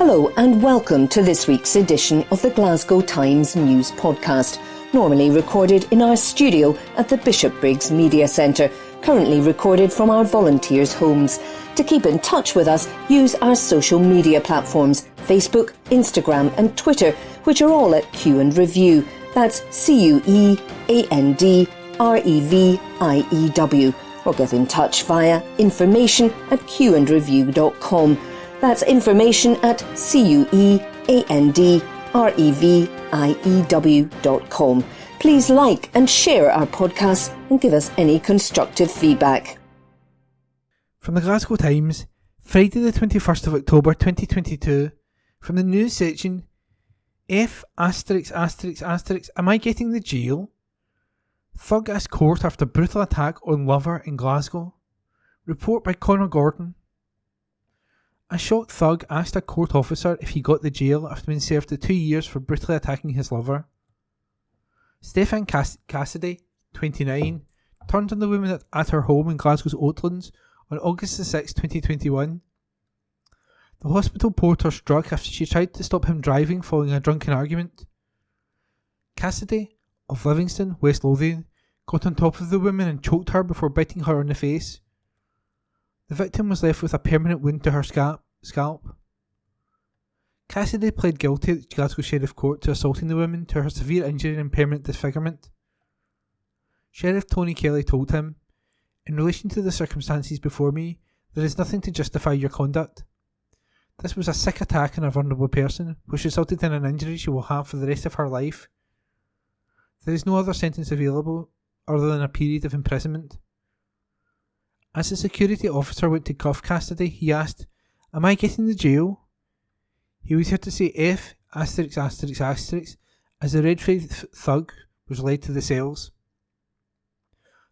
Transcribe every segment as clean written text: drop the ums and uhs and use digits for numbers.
Hello and welcome to this week's edition of the Glasgow Times News Podcast, normally recorded in our studio at the Bishopbriggs Media Centre, currently recorded from our volunteers' homes. To keep in touch with us, use our social media platforms, Facebook, Instagram and Twitter, which are all at Q and Review. That's CUEANDREVIEW. Or get in touch via information@qandreview.com. That's information at CUEANDREVIEW.com. Please like and share our podcast and give us any constructive feedback. From the Glasgow Times, Friday the 21st of October 2022, from the news section, F***, am I getting the jail? Thug asks court after brutal attack on lover in Glasgow. Report by Connor Gordon. A shocked thug asked a court officer if he got the jail after being served the 2 years for brutally attacking his lover. Stefan Cassidy, 29, turned on the woman at her home in Glasgow's Oatlands on August 6, 2021. The hospital porter struck after she tried to stop him driving following a drunken argument. Cassidy, of Livingston, West Lothian, got on top of the woman and choked her before biting her on the face. The victim was left with a permanent wound to her scalp. Cassidy pled guilty at Glasgow Sheriff Court to assaulting the woman to her severe injury and permanent disfigurement. Sheriff Tony Kelly told him, "In relation to the circumstances before me, there is nothing to justify your conduct. This was a sick attack on a vulnerable person, which resulted in an injury she will have for the rest of her life. There is no other sentence available other than a period of imprisonment." As the security officer went to cuff Cassidy, he asked, "Am I getting the jail?" He was heard to say F*** as the red-faced thug was led to the cells.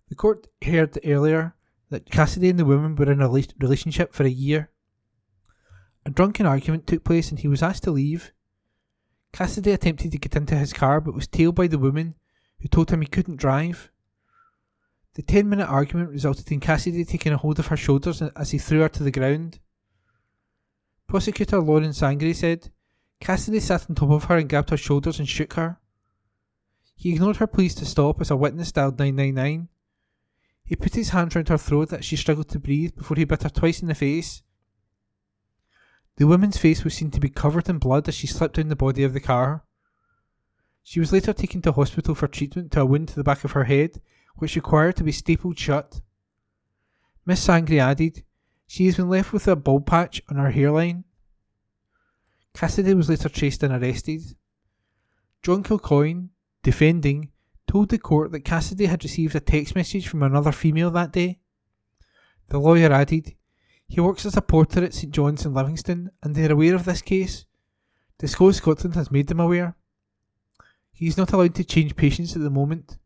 The court heard earlier that Cassidy and the woman were in a relationship for a year. A drunken argument took place and he was asked to leave. Cassidy attempted to get into his car but was tailed by the woman, who told him he couldn't drive. The 10-minute argument resulted in Cassidy taking a hold of her shoulders as he threw her to the ground. Prosecutor Lauren Sangre said, "Cassidy sat on top of her and grabbed her shoulders and shook her. He ignored her pleas to stop as a witness dialed 999. He put his hands round her throat as she struggled to breathe before he bit her twice in the face. The woman's face was seen to be covered in blood as she slipped down the body of the car. She was later taken to hospital for treatment to a wound to the back of her head, which required to be stapled shut. Miss Sangre added, she has been left with a bald patch on her hairline." Cassidy was later traced and arrested. John Kilcoyne, defending, told the court that Cassidy had received a text message from another female that day. The lawyer added, "He works as a porter at St John's in Livingston and they are aware of this case. Glasgow Scotland has made them aware. He is not allowed to change patients at the moment.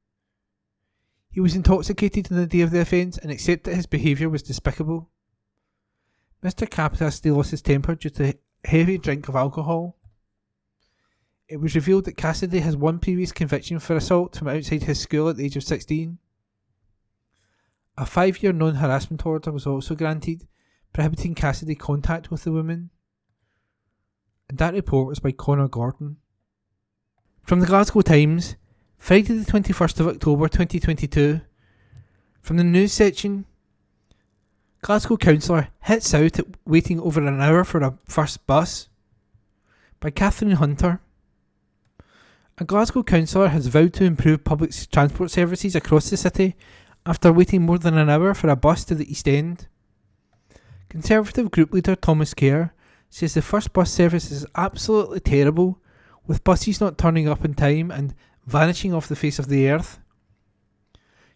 He was intoxicated on the day of the offence and accepted that his behaviour was despicable." Mr. Cassidy lost his temper due to a heavy drink of alcohol. It was revealed that Cassidy has one previous conviction for assault from outside his school at the age of 16. A 5-year non-harassment order was also granted, prohibiting Cassidy contact with the woman. And that report was by Connor Gordon. From the Glasgow Times, Friday the 21st of October 2022, from the news section, Glasgow councillor hits out at waiting over an hour for a first bus, by Catherine Hunter. A Glasgow councillor has vowed to improve public transport services across the city after waiting more than an hour for a bus to the East End. Conservative group leader Thomas Kerr says the first bus service is absolutely terrible, with buses not turning up in time and vanishing off the face of the earth.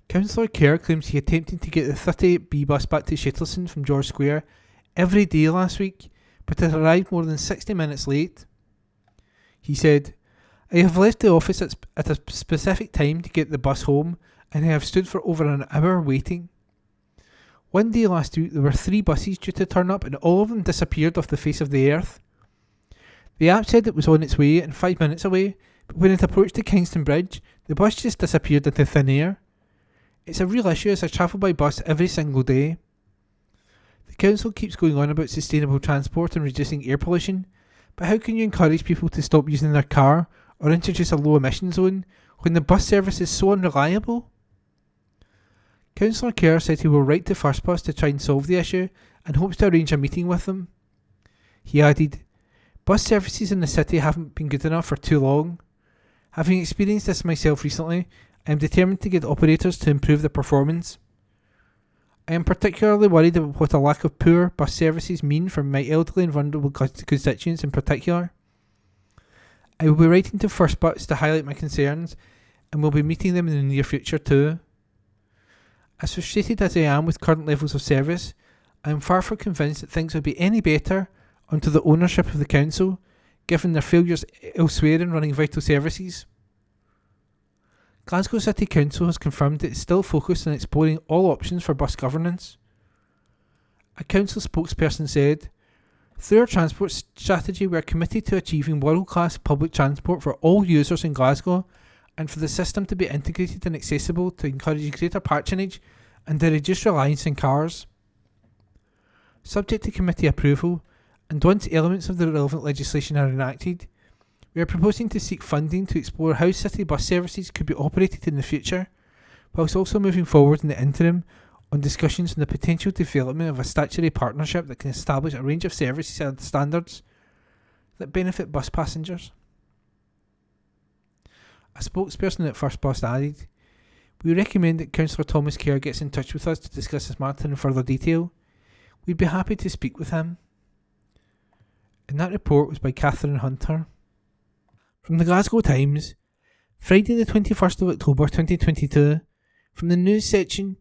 Councillor Kerr claims he attempted to get the 38B bus back to Shettleston from George Square every day last week, but it arrived more than 60 minutes late. He said, "I have left the office at a specific time to get the bus home, and I have stood for over an hour waiting. One day last week there were 3 buses due to turn up and all of them disappeared off the face of the earth. The app said it was on its way and 5 minutes away, but when it approached the Kingston Bridge, the bus just disappeared into thin air. It's a real issue as I travel by bus every single day." The council keeps going on about sustainable transport and reducing air pollution, But how can you encourage people to stop using their car or introduce a low emission zone when the bus service is so unreliable? Councillor Kerr said he will write to First Bus to try and solve the issue and hopes to arrange a meeting with them. He added, "Bus services in the city haven't been good enough for too long. Having experienced this myself recently, I am determined to get operators to improve their performance. I am particularly worried about what a lack of poor bus services mean for my elderly and vulnerable constituents in particular. I will be writing to First Bus to highlight my concerns and will be meeting them in the near future too. As frustrated as I am with current levels of service, I am far from convinced that things would be any better under the ownership of the council, given their failures elsewhere in running vital services." Glasgow City Council has confirmed it is still focused on exploring all options for bus governance. A council spokesperson said, "Through our transport strategy, we are committed to achieving world-class public transport for all users in Glasgow and for the system to be integrated and accessible to encourage greater patronage and to reduce reliance on cars. Subject to committee approval, and once elements of the relevant legislation are enacted, we are proposing to seek funding to explore how city bus services could be operated in the future, whilst also moving forward in the interim on discussions on the potential development of a statutory partnership that can establish a range of services and standards that benefit bus passengers." A spokesperson at First Bus added, "We recommend that Councillor Thomas Kerr gets in touch with us to discuss this matter in further detail. We'd be happy to speak with him." And that report was by Catherine Hunter. From the Glasgow Times, Friday the 21st of October 2022, from the news section,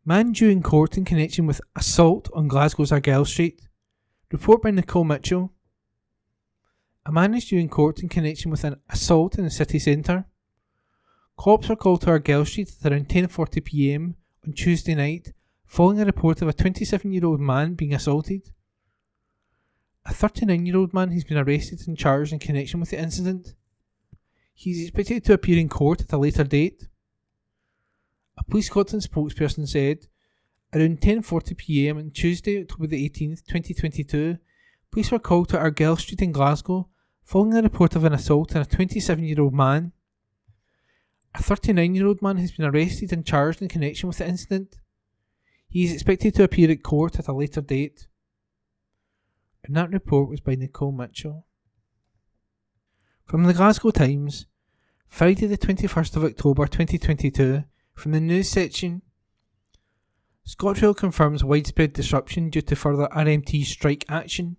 "Man due in court in connection with assault on Glasgow's Argyle Street." Report by Nicole Mitchell. A man is due in court in connection with an assault in the city centre. Cops were called to Argyle Street at around 10:40 p.m. on Tuesday night, following a report of a 27-year-old man being assaulted. A 39-year-old man has been arrested and charged in connection with the incident. He is expected to appear in court at a later date. A Police Scotland spokesperson said, "Around 10:40 p.m. on Tuesday, October the 18th, 2022, police were called to Argyle Street in Glasgow following a report of an assault on a 27-year-old man. A 39-year-old man has been arrested and charged in connection with the incident. He is expected to appear at court at a later date." And that report was by Nicole Mitchell. From the Glasgow Times, Friday the 21st of October 2022, from the news section, "ScotRail confirms widespread disruption due to further RMT strike action."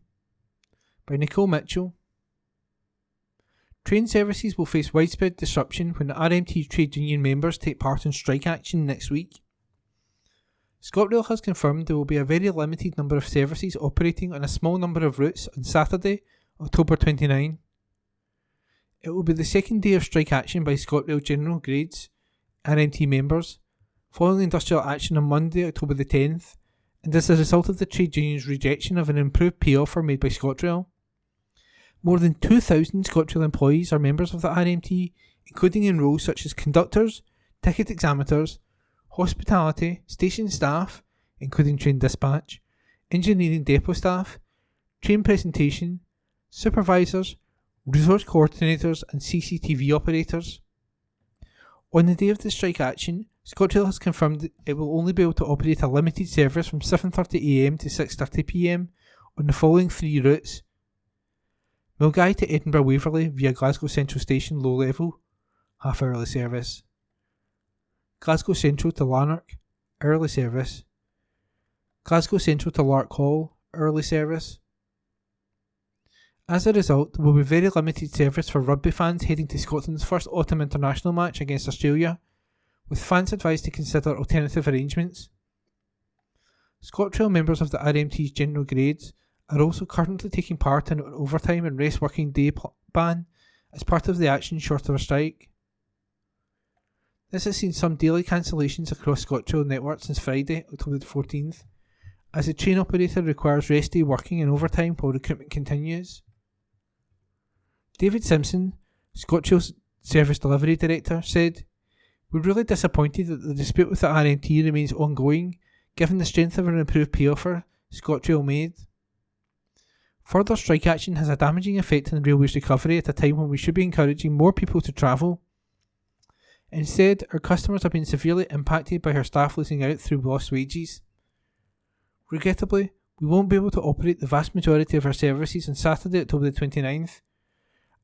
By Nicole Mitchell. "Train services will face widespread disruption when the RMT trade union members take part in strike action next week. ScotRail has confirmed there will be a very limited number of services operating on a small number of routes on Saturday, October 29. It will be the second day of strike action by ScotRail General Grades RMT members, following industrial action on Monday, October the 10th, and as a result of the trade union's rejection of an improved pay offer made by ScotRail. More than 2,000 ScotRail employees are members of the RMT, including in roles such as conductors, ticket examiners, hospitality, station staff, including train dispatch, engineering depot staff, train presentation, supervisors, resource coordinators and CCTV operators. On the day of the strike action, ScotRail has confirmed that it will only be able to operate a limited service from 7:30am to 6:30pm on the following three routes: Milngavie to Edinburgh Waverley via Glasgow Central Station low level, half hourly service; Glasgow Central to Lanark, hourly service; Glasgow Central to Lark Hall, hourly service. As a result, there will be very limited service for rugby fans heading to Scotland's first autumn international match against Australia, with fans advised to consider alternative arrangements. ScotRail members of the RMT's general grades are also currently taking part in an overtime and rest working day ban as part of the action short of a strike. This has seen some daily cancellations across ScotRail network since Friday, October the 14th, as the train operator requires rest day working in overtime while recruitment continues. David Simpson, ScotRail's Service Delivery Director, said, "We're really disappointed that the dispute with the RMT remains ongoing, given the strength of an improved pay offer ScotRail made. Further strike action has a damaging effect on the railway's recovery at a time when we should be encouraging more people to travel. Instead, our customers have been severely impacted by our staff losing out through lost wages. Regrettably, we won't be able to operate the vast majority of our services on Saturday, October the 29th,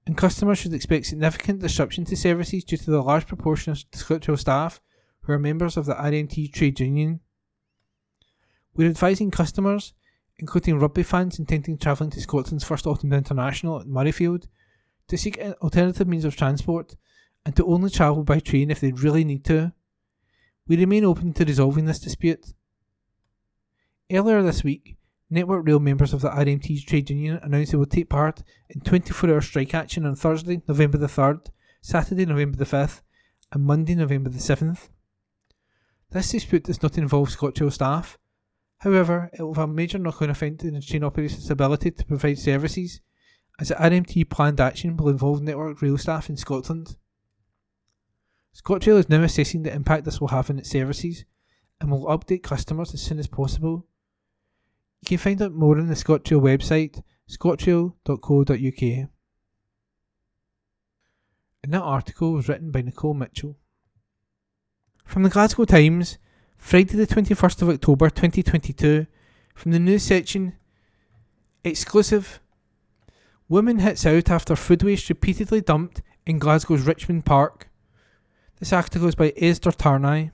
and customers should expect significant disruption to services due to the large proportion of ScotRail staff who are members of the RMT trade union. We're advising customers, including rugby fans intending travelling to Scotland's first autumn international at Murrayfield, to seek an alternative means of transport and to only travel by train if they really need to. We remain open to resolving this dispute. Earlier this week, Network Rail members of the RMT trade union announced they will take part in 24-hour strike action on Thursday, November the 3rd, Saturday, November the 5th, and Monday, November the 7th. This dispute does not involve ScotRail staff. However, it will have a major knock-on effect on the train operator's ability to provide services, as the RMT planned action will involve Network Rail staff in Scotland. ScotRail is now assessing the impact this will have on its services and will update customers as soon as possible. You can find out more on the ScotRail website, scotrail.co.uk. And that article was written by Nicole Mitchell. From the Glasgow Times, Friday the 21st of October 2022, from the news section, exclusive: Woman hits out after food waste repeatedly dumped in Glasgow's Richmond Park. This article is by Esther Tarnay.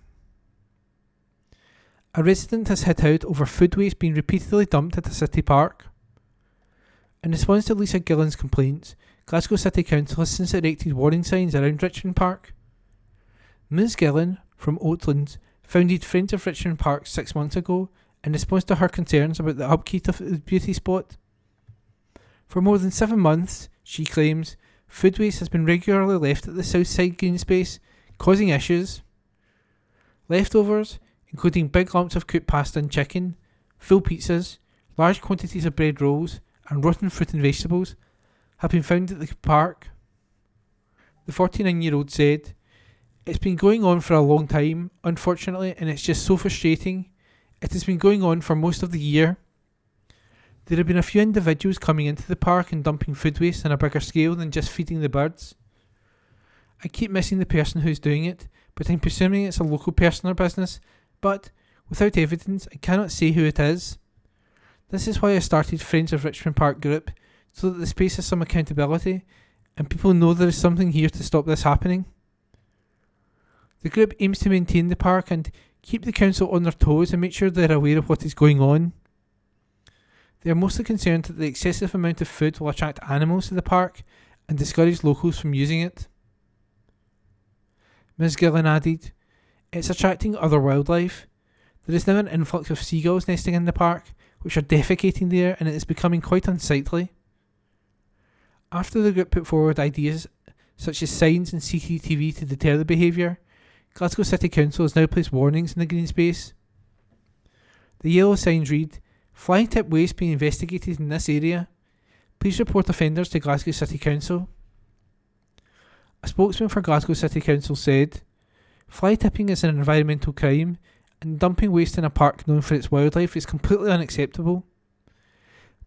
A resident has hit out over food waste being repeatedly dumped at a city park. In response to Lisa Gillen's complaints, Glasgow City Council has since erected warning signs around Richmond Park. Ms Gillen, from Oatlands, founded Friends of Richmond Park 6 months ago in response to her concerns about the upkeep of the beauty spot. For more than 7 months, she claims, food waste has been regularly left at the south side green space, causing issues. Leftovers, including big lumps of cooked pasta and chicken, full pizzas, large quantities of bread rolls, and rotten fruit and vegetables, have been found at the park. The 49-year-old said, "It's been going on for a long time, unfortunately, and it's just so frustrating. It has been going on for most of the year. There have been a few individuals coming into the park and dumping food waste on a bigger scale than just feeding the birds. I keep missing the person who's doing it, but I'm presuming it's a local person or business, but, without evidence, I cannot say who it is. This is why I started Friends of Richmond Park group, so that the space has some accountability, and people know there is something here to stop this happening. The group aims to maintain the park and keep the council on their toes and make sure they're aware of what is going on. They are mostly concerned that the excessive amount of food will attract animals to the park and discourage locals from using it." Ms Gillen added, "It's attracting other wildlife. There is now an influx of seagulls nesting in the park, which are defecating there, and it is becoming quite unsightly." After the group put forward ideas such as signs and CCTV to deter the behaviour, Glasgow City Council has now placed warnings in the green space. The yellow signs read, "Fly tip waste being investigated in this area. Please report offenders to Glasgow City Council." A spokesman for Glasgow City Council said, "Fly tipping is an environmental crime, and dumping waste in a park known for its wildlife is completely unacceptable.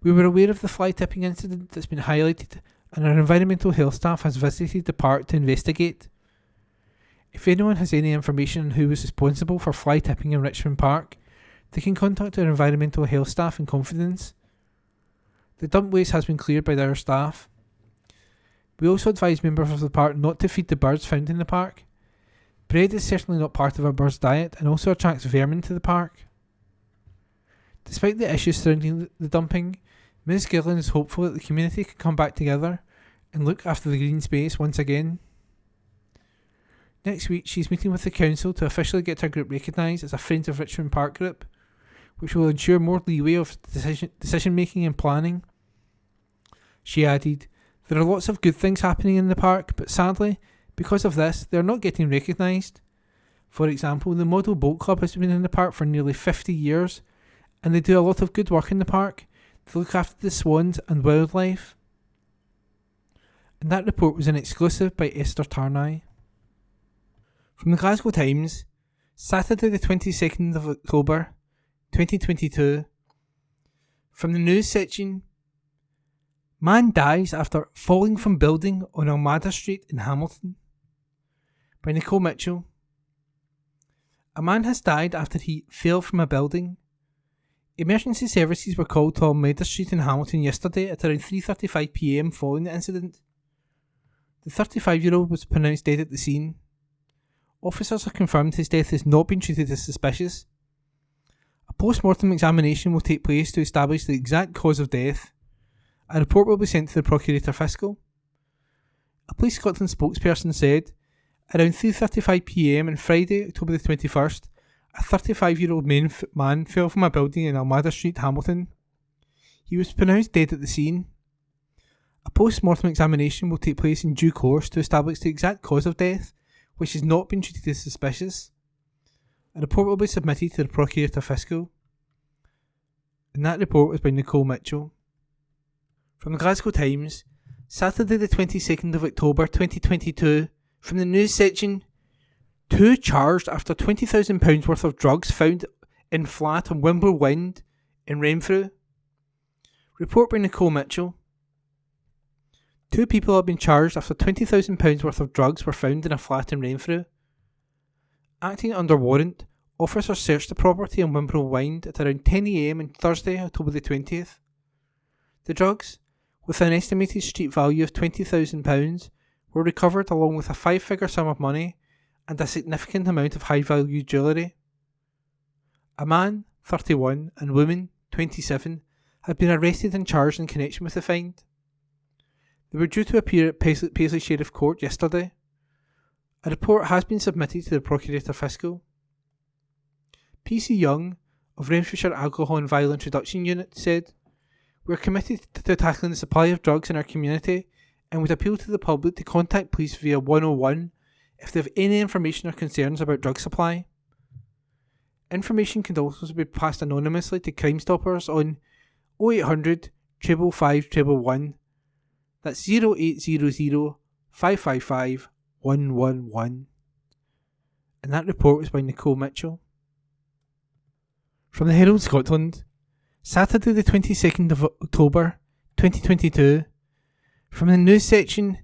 We were aware of the fly tipping incident that's been highlighted, and our environmental health staff has visited the park to investigate. If anyone has any information on who was responsible for fly tipping in Richmond Park, they can contact our environmental health staff in confidence. The dump waste has been cleared by our staff. We also advise members of the park not to feed the birds found in the park. Bread is certainly not part of a bird's diet and also attracts vermin to the park." Despite the issues surrounding the dumping, Ms Gillen is hopeful that the community can come back together and look after the green space once again. Next week, she's meeting with the council to officially get her group recognised as a Friends of Richmond Park group, which will ensure more leeway of decision making and planning. She added, "There are lots of good things happening in the park, but sadly, because of this, they are not getting recognised. For example, the Model Boat Club has been in the park for nearly 50 years, and they do a lot of good work in the park. They look after the swans and wildlife." And that report was an exclusive by Esther Tarnay. From the Glasgow Times, Saturday the 22nd of October 2022, from the news section, Man dies after falling from building on Almada Street in Hamilton, by Nicole Mitchell. A man has died after he fell from a building. Emergency services were called to Almada Street in Hamilton yesterday at around 3:35 p.m. following the incident. The 35-year-old was pronounced dead at the scene. Officers have confirmed his death has not been treated as suspicious. A post-mortem examination will take place to establish the exact cause of death. A report will be sent to the Procurator Fiscal. A Police Scotland spokesperson said, around 3:35 p.m. on Friday, October the 21st, a 35-year-old man fell from a building in Almada Street, Hamilton. He was pronounced dead at the scene. A post-mortem examination will take place in due course to establish the exact cause of death, which has not been treated as suspicious. A report will be submitted to the Procurator Fiscal. And that report was by Nicole Mitchell. From the Glasgow Times, Saturday the 22nd of October 2022, from the news section, 2 charged after £20,000 worth of drugs found in flat on Wimble Wynd in Renfrew. Report by Nicole Mitchell. 2 people have been charged after £20,000 worth of drugs were found in a flat in Renfrew. Acting under warrant, officers searched the property on Wimble Wynd at around 10 a.m. on Thursday, October the 20th. The drugs, with an estimated street value of £20,000, were recovered along with a 5-figure sum of money and a significant amount of high-value jewellery. A man, 31, and woman, 27, had been arrested and charged in connection with the find. They were due to appear at Paisley Sheriff Court yesterday. A report has been submitted to the Procurator Fiscal. PC Young, of Renfrewshire Alcohol and Violence Reduction Unit, said, "We are committed to tackling the supply of drugs in our community and would appeal to the public to contact police via 101 if they have any information or concerns about drug supply. Information can also be passed anonymously to Crime Stoppers on 0800 555 111. That's 0800 555 111. And that report was by Nicole Mitchell. From the Herald Scotland, Saturday the 22nd of October 2022, from the news section,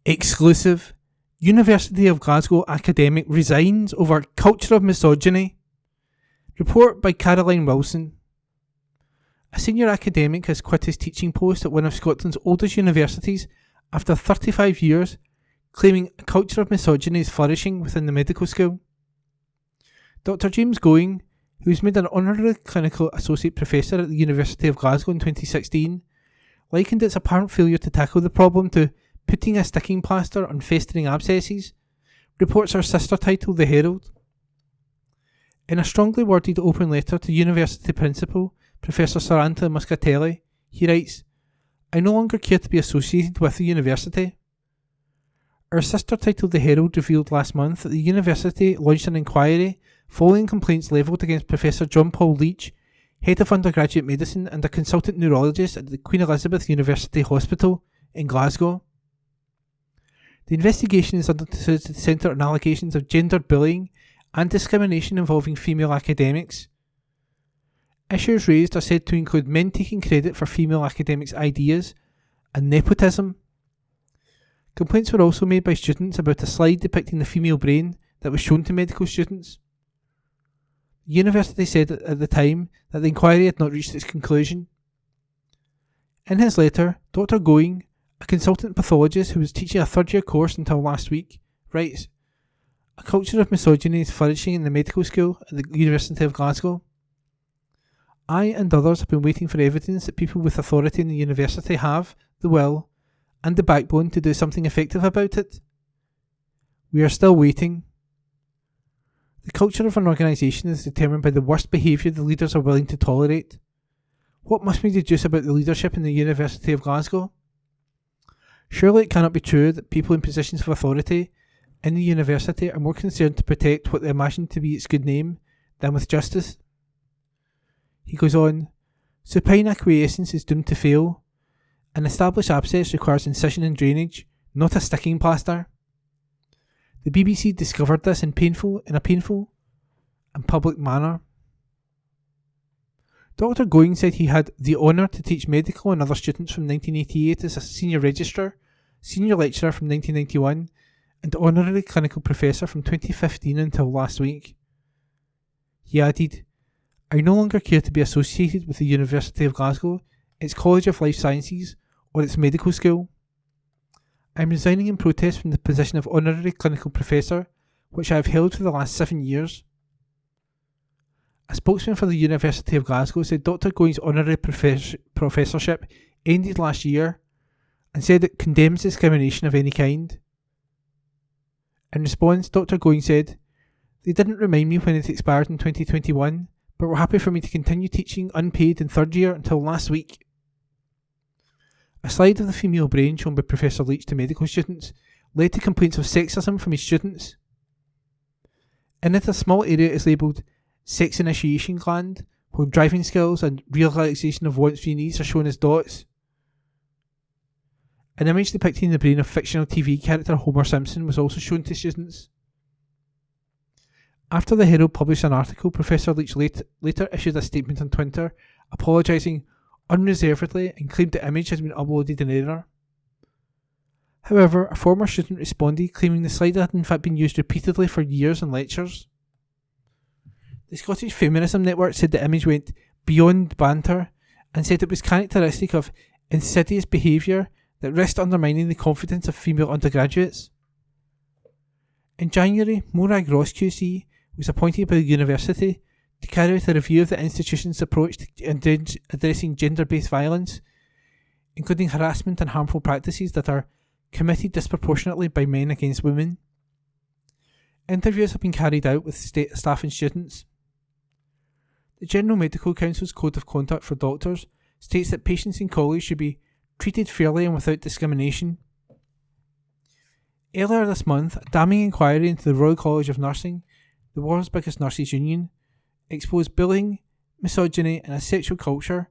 exclusive, University of Glasgow academic resigns over culture of misogyny. Report by Caroline Wilson. A senior academic has quit his teaching post at one of Scotland's oldest universities after 35 years, claiming a culture of misogyny is flourishing within the medical school. Dr James Going, who was made an honorary clinical associate professor at the University of Glasgow in 2016, likened its apparent failure to tackle the problem to putting a sticking plaster on festering abscesses, reports our sister title The Herald. In a strongly worded open letter to University Principal Professor Saranta Muscatelli, he writes, "I no longer care to be associated with the university." Our sister title The Herald revealed last month that the university launched an inquiry following complaints levelled against Professor John Paul Leach, Head of Undergraduate Medicine and a consultant neurologist at the Queen Elizabeth University Hospital in Glasgow. The investigation is understood to centre on allegations of gendered bullying and discrimination involving female academics. Issues raised are said to include men taking credit for female academics' ideas and nepotism. Complaints were also made by students about a slide depicting the female brain that was shown to medical students. The university said at the time that the inquiry had not reached its conclusion. In his letter, Dr Going, a consultant pathologist who was teaching a third-year course until last week, writes, "A culture of misogyny is flourishing in the medical school at the University of Glasgow. I and others have been waiting for evidence that people with authority in the university have the will and the backbone to do something effective about it. We are still waiting. The culture of an organisation is determined by the worst behaviour the leaders are willing to tolerate. What must we deduce about the leadership in the University of Glasgow? Surely it cannot be true that people in positions of authority in the university are more concerned to protect what they imagine to be its good name than with justice." He goes on, "Supine acquiescence is doomed to fail. An established abscess requires incision and drainage, not a sticking plaster. The BBC discovered this in a painful and public manner." Dr. Going said he had the honour to teach medical and other students from 1988 as a senior registrar, senior lecturer from 1991, and honorary clinical professor from 2015 until last week. He added, "I no longer care to be associated with the University of Glasgow, its College of Life Sciences, or its medical school. I am resigning in protest from the position of honorary clinical professor, which I have held for the last 7 years." A spokesman for the University of Glasgow said Dr. Going's honorary professorship ended last year and said it condemns discrimination of any kind. In response, Dr. Going said, "They didn't remind me when it expired in 2021, but were happy for me to continue teaching unpaid in third year until last week." A slide of the female brain shown by Professor Leach to medical students led to complaints of sexism from his students. In it, a small area is labelled sex initiation gland, while driving skills and realisation of wants and needs are shown as dots. An image depicting the brain of fictional TV character Homer Simpson was also shown to students. After the Herald published an article, Professor Leach later issued a statement on Twitter apologising unreservedly and claimed the image had been uploaded in error. However, a former student responded claiming the slide had in fact been used repeatedly for years in lectures. The Scottish Feminism Network said the image went beyond banter and said it was characteristic of insidious behaviour that risked undermining the confidence of female undergraduates. In January, Morag Ross QC was appointed by the university to carry out a review of the institution's approach to addressing gender-based violence, including harassment and harmful practices that are committed disproportionately by men against women. Interviews have been carried out with staff and students. The General Medical Council's Code of Conduct for Doctors states that patients and colleagues should be treated fairly and without discrimination. Earlier this month, a damning inquiry into the Royal College of Nursing, the world's biggest nurses' union, exposed bullying, misogyny and a sexual culture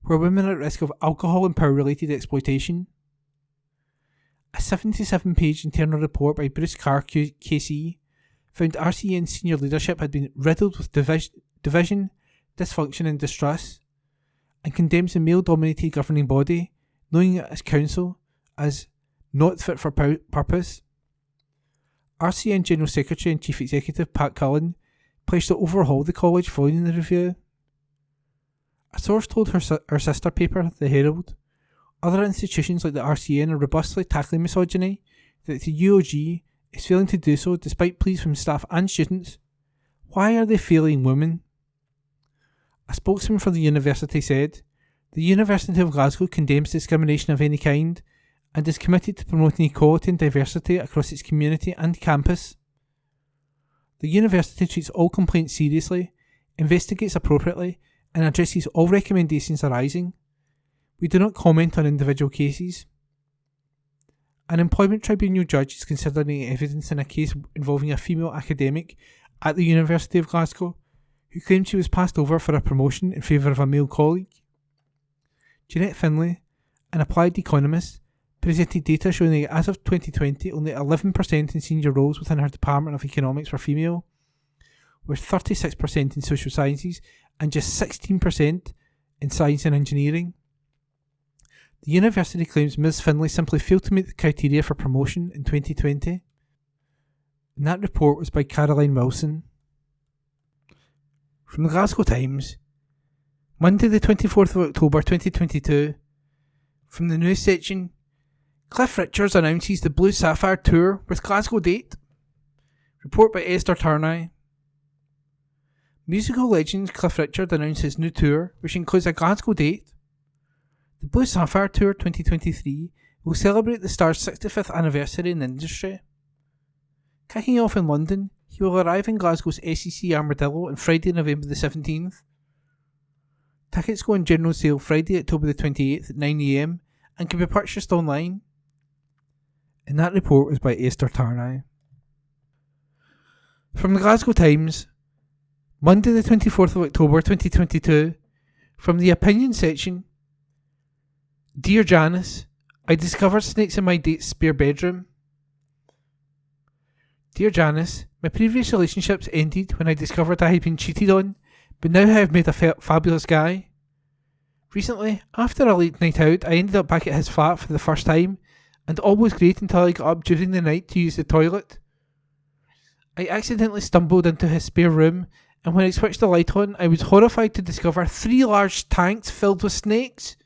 where women are at risk of alcohol and power-related exploitation. A 77-page internal report by Bruce Carr KC found RCN senior leadership had been riddled with division, dysfunction and distrust, and condemns the male-dominated governing body, knowing it as council, as not fit for purpose. RCN General Secretary and Chief Executive Pat Cullen pledged to overhaul the college following the review. A source told her sister paper, The Herald, other institutions like the RCN are robustly tackling misogyny, that the UOG is failing to do so despite pleas from staff and students. Why are they failing women? A spokesman for the university said, "The University of Glasgow condemns discrimination of any kind and is committed to promoting equality and diversity across its community and campus. The university treats all complaints seriously, investigates appropriately, and addresses all recommendations arising. We do not comment on individual cases." An employment tribunal judge is considering evidence in a case involving a female academic at the University of Glasgow who claimed she was passed over for a promotion in favour of a male colleague. Jeanette Finlay, an applied economist, presented data showing that as of 2020 only 11% in senior roles within her Department of Economics were female, with 36% in social sciences and just 16% in science and engineering. The university claims Ms. Finlay simply failed to meet the criteria for promotion in 2020. And that report was by Caroline Wilson. From the Glasgow Times, Monday the 24th of October 2022, from the news section, Cliff Richards announces the Blue Sapphire Tour with Glasgow date. Report by Esther Turneye. Musical legend Cliff Richard announced his new tour, which includes a Glasgow date. The Blue Sapphire Tour 2023 will celebrate the star's 65th anniversary in the industry. Kicking off in London, he will arrive in Glasgow's SEC Armadillo on Friday, November the 17th. Tickets go on general sale Friday, October the 28th at 9 AM and can be purchased online. And that report was by Esther Turneye. From the Glasgow Times, Monday the 24th of October 2022, from the opinion section, Dear Janice, I discovered snakes in my date's spare bedroom. Dear Janice, my previous relationships ended when I discovered I had been cheated on, but now I have met a fabulous guy. Recently, after a late night out, I ended up back at his flat for the first time, and all was great until I got up during the night to use the toilet. I accidentally stumbled into his spare room, and when I switched the light on, I was horrified to discover 3 large tanks filled with snakes.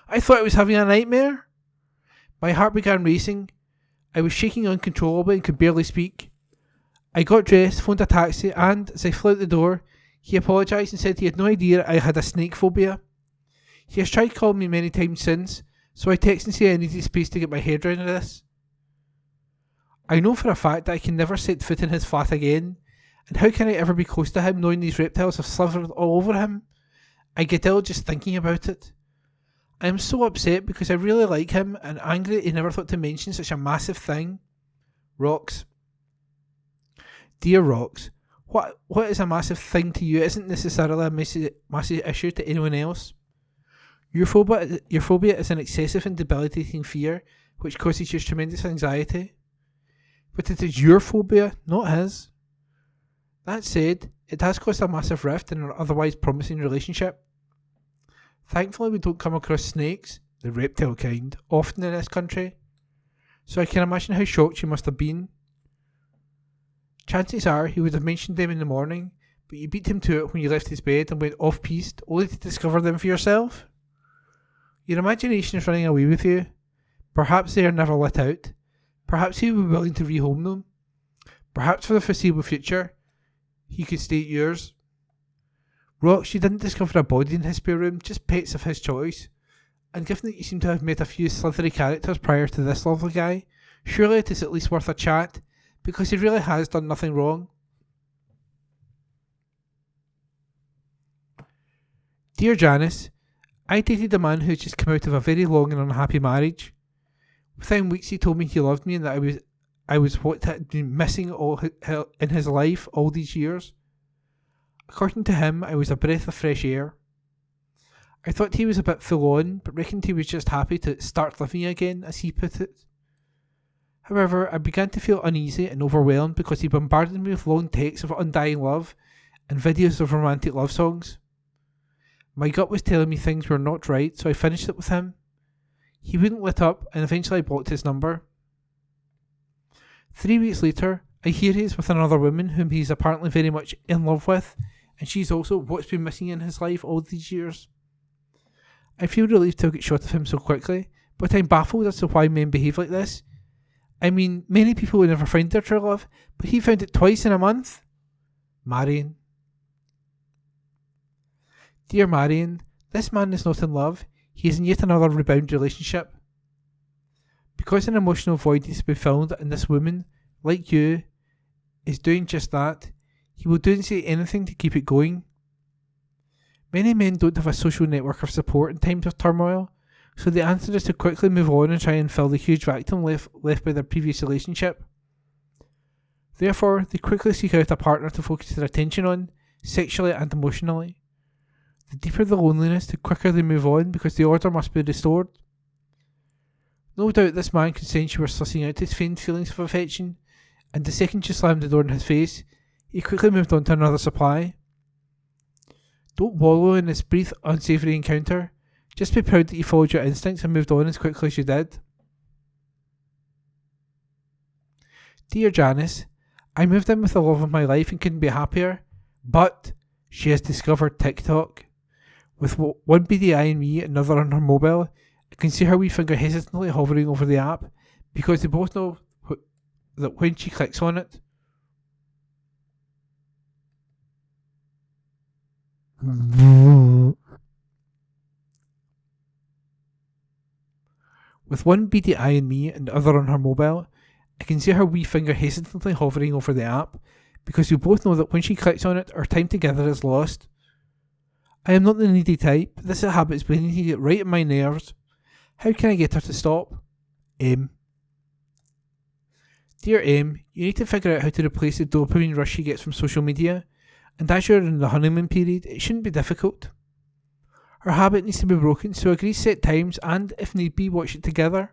I thought I was having a nightmare. My heart began racing. I was shaking uncontrollably and could barely speak. I got dressed, phoned a taxi, and, as I flew out the door, he apologised and said he had no idea I had a snake phobia. He has tried calling me many times since, so I text and say I needed space to get my head around this. I know for a fact that I can never set foot in his flat again, and how can I ever be close to him knowing these reptiles have slithered all over him? I get ill just thinking about it. I am so upset because I really like him and angry that he never thought to mention such a massive thing. Rocks. Dear Rocks, what is a massive thing to you isn't necessarily a massive issue to anyone else. Your phobia is an excessive and debilitating fear which causes you tremendous anxiety. But it is your phobia, not his. That said, it has caused a massive rift in our otherwise promising relationship. Thankfully we don't come across snakes, the reptile kind, often in this country, so I can imagine how shocked you must have been. Chances are he would have mentioned them in the morning, but you beat him to it when you left his bed and went off-piste only to discover them for yourself. Your imagination is running away with you. Perhaps they are never let out. Perhaps he would be willing to rehome them. Perhaps for the foreseeable future, he could stay at yours. Rocks, you didn't discover a body in his spare room, just pets of his choice. And given that you seem to have met a few slithery characters prior to this lovely guy, surely it is at least worth a chat, because he really has done nothing wrong. Dear Janice, I dated a man who had just come out of a very long and unhappy marriage. Within weeks he told me he loved me and that I was what had been missing in his life all these years. According to him, I was a breath of fresh air. I thought he was a bit full on, but reckoned he was just happy to start living again, as he put it. However, I began to feel uneasy and overwhelmed because he bombarded me with long texts of undying love and videos of romantic love songs. My gut was telling me things were not right, so I finished it with him. He wouldn't let up, and eventually I blocked his number. 3 weeks later, I hear he is with another woman whom he is apparently very much in love with, and she's also what's been missing in his life all these years. I feel relieved to get shot of him so quickly, but I'm baffled as to why men behave like this. I mean, many people would never find their true love, but he found it twice in a month. Marion. Dear Marion, this man is not in love. He is in yet another rebound relationship. Because an emotional void needs to be filled, and this woman, like you, is doing just that, he will do and say anything to keep it going. Many men don't have a social network of support in times of turmoil, so the answer is to quickly move on and try and fill the huge vacuum left by their previous relationship. Therefore, they quickly seek out a partner to focus their attention on, sexually and emotionally. The deeper the loneliness, the quicker they move on because the order must be restored. No doubt this man could sense you were sussing out his feigned feelings of affection, and the second you slammed the door in his face, he quickly moved on to another supply. Don't wallow in this brief, unsavoury encounter. Just be proud that you followed your instincts and moved on as quickly as you did. Dear Janice, I moved in with the love of my life and couldn't be happier, but she has discovered TikTok. With one beady eye on me and another on her mobile, I can see her wee finger hesitantly hovering over the app, because they both know that when she clicks on it, with one beady eye on me and the other on her mobile, I can see her wee finger hesitantly hovering over the app, because we both know that when she clicks on it, our time together is lost. I am not the needy type, but this habit is beginning to get right on my nerves. How can I get her to stop? M. Dear M, you need to figure out how to replace the dopamine rush she gets from social media, and as you're in the honeymoon period, it shouldn't be difficult. Her habit needs to be broken, so agree set times and, if need be, watch it together.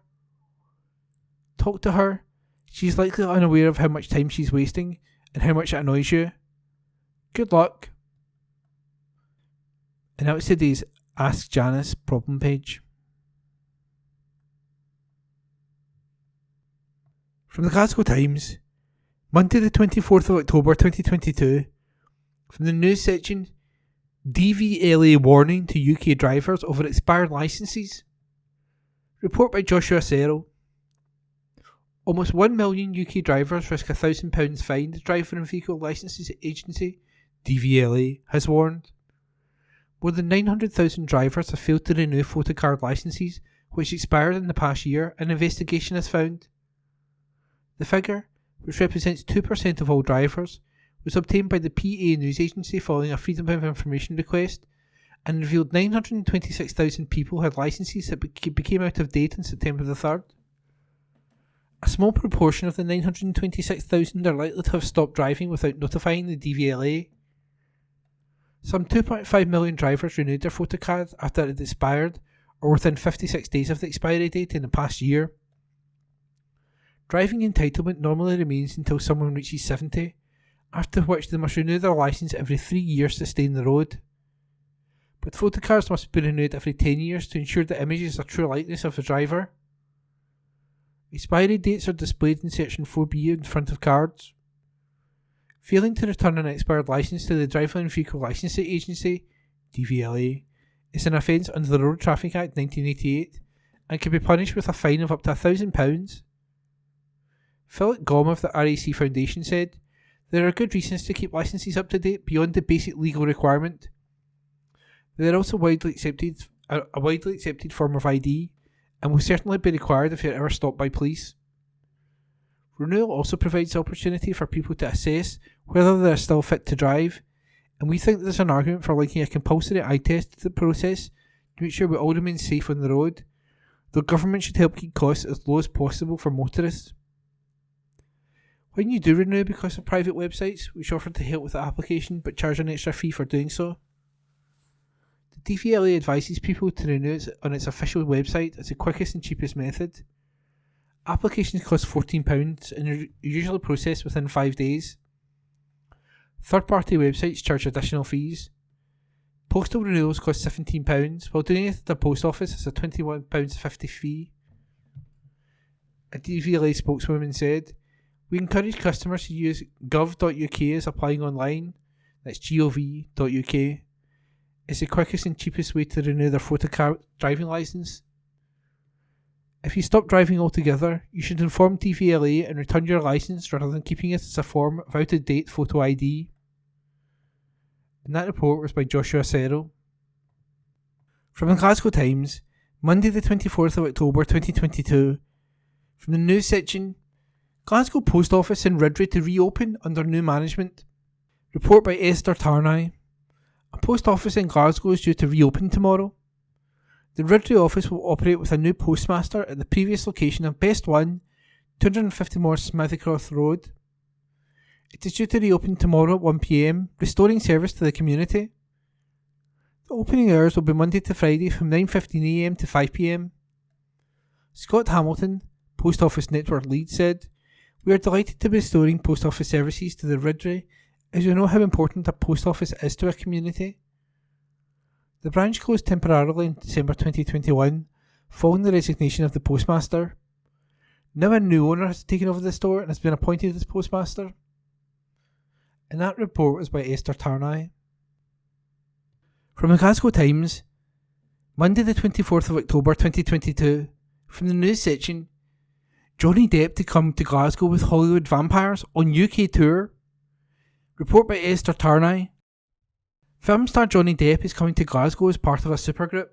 Talk to her. She's likely unaware of how much time she's wasting and how much it annoys you. Good luck. And that was today's Ask Janice problem page. From the Glasgow Times, Monday the 24th of October 2022, from the news section, DVLA warning to UK drivers over expired licences. Report by Joshua Serrell. Almost 1 million UK drivers risk a £1,000 fine, the Driver and Vehicle Licences Agency, DVLA, has warned. More than 900,000 drivers have failed to renew photocard licences which expired in the past year, an investigation has found. The figure, which represents 2% of all drivers, was obtained by the PA News Agency following a Freedom of Information request and revealed 926,000 people had licences that became out of date on September the 3rd. A small proportion of the 926,000 are likely to have stopped driving without notifying the DVLA. Some 2.5 million drivers renewed their photocard after it had expired or within 56 days of the expiry date in the past year. Driving entitlement normally remains until someone reaches 70, after which they must renew their licence every 3 years to stay on the road. But photocards must be renewed every 10 years to ensure the images are true likeness of the driver. Expiry dates are displayed in section 4B in front of cards. Failing to return an expired licence to the Driver and Vehicle Licensing Agency, DVLA, is an offence under the Road Traffic Act 1988 and can be punished with a fine of up to £1,000. Philip Gom of the RAC Foundation said, "There are good reasons to keep licences up to date beyond the basic legal requirement. They are also a widely accepted form of ID and will certainly be required if you're ever stopped by police. Renewal also provides the opportunity for people to assess whether they are still fit to drive, and we think there's an argument for linking a compulsory eye test to the process to make sure we all remain safe on the road, though government should help keep costs as low as possible for motorists." When you do renew because of private websites, which offer to help with the application but charge an extra fee for doing so, the DVLA advises people to renew it on its official website as the quickest and cheapest method. Applications cost £14 and are usually processed within 5 days. Third-party websites charge additional fees. Postal renewals cost £17, while doing it at the post office is a £21.50 fee. A DVLA spokeswoman said, "We encourage customers to use gov.uk as applying online, that's gov.uk, is the quickest and cheapest way to renew their photocard driving licence. If you stop driving altogether, you should inform DVLA and return your licence rather than keeping it as a form of out-of-date photo ID." And that report was by Joshua Serrell. From the Glasgow Times, Monday the 24th of October 2022, from the news section, Glasgow Post Office in Ridley to reopen under new management. Report by Esther Tarnay. A post office in Glasgow is due to reopen tomorrow. The Ridley office will operate with a new postmaster at the previous location of Best 1, 250 more Smithycroft Road. It is due to reopen tomorrow at 1 p.m, restoring service to the community. The opening hours will be Monday to Friday from 9:15 a.m. to 5 p.m. Scott Hamilton, Post Office Network lead, said, "We are delighted to be restoring post office services to the Ridley, as we know how important a post office is to our community." The branch closed temporarily in December 2021, following the resignation of the postmaster. Now a new owner has taken over the store and has been appointed as postmaster. And that report was by Esther Tarnay. From the Glasgow Times, Monday the 24th of October 2022, from the news section, Johnny Depp to come to Glasgow with Hollywood Vampires on UK tour. Report by Esther Tarnay. Film star Johnny Depp is coming to Glasgow as part of a supergroup.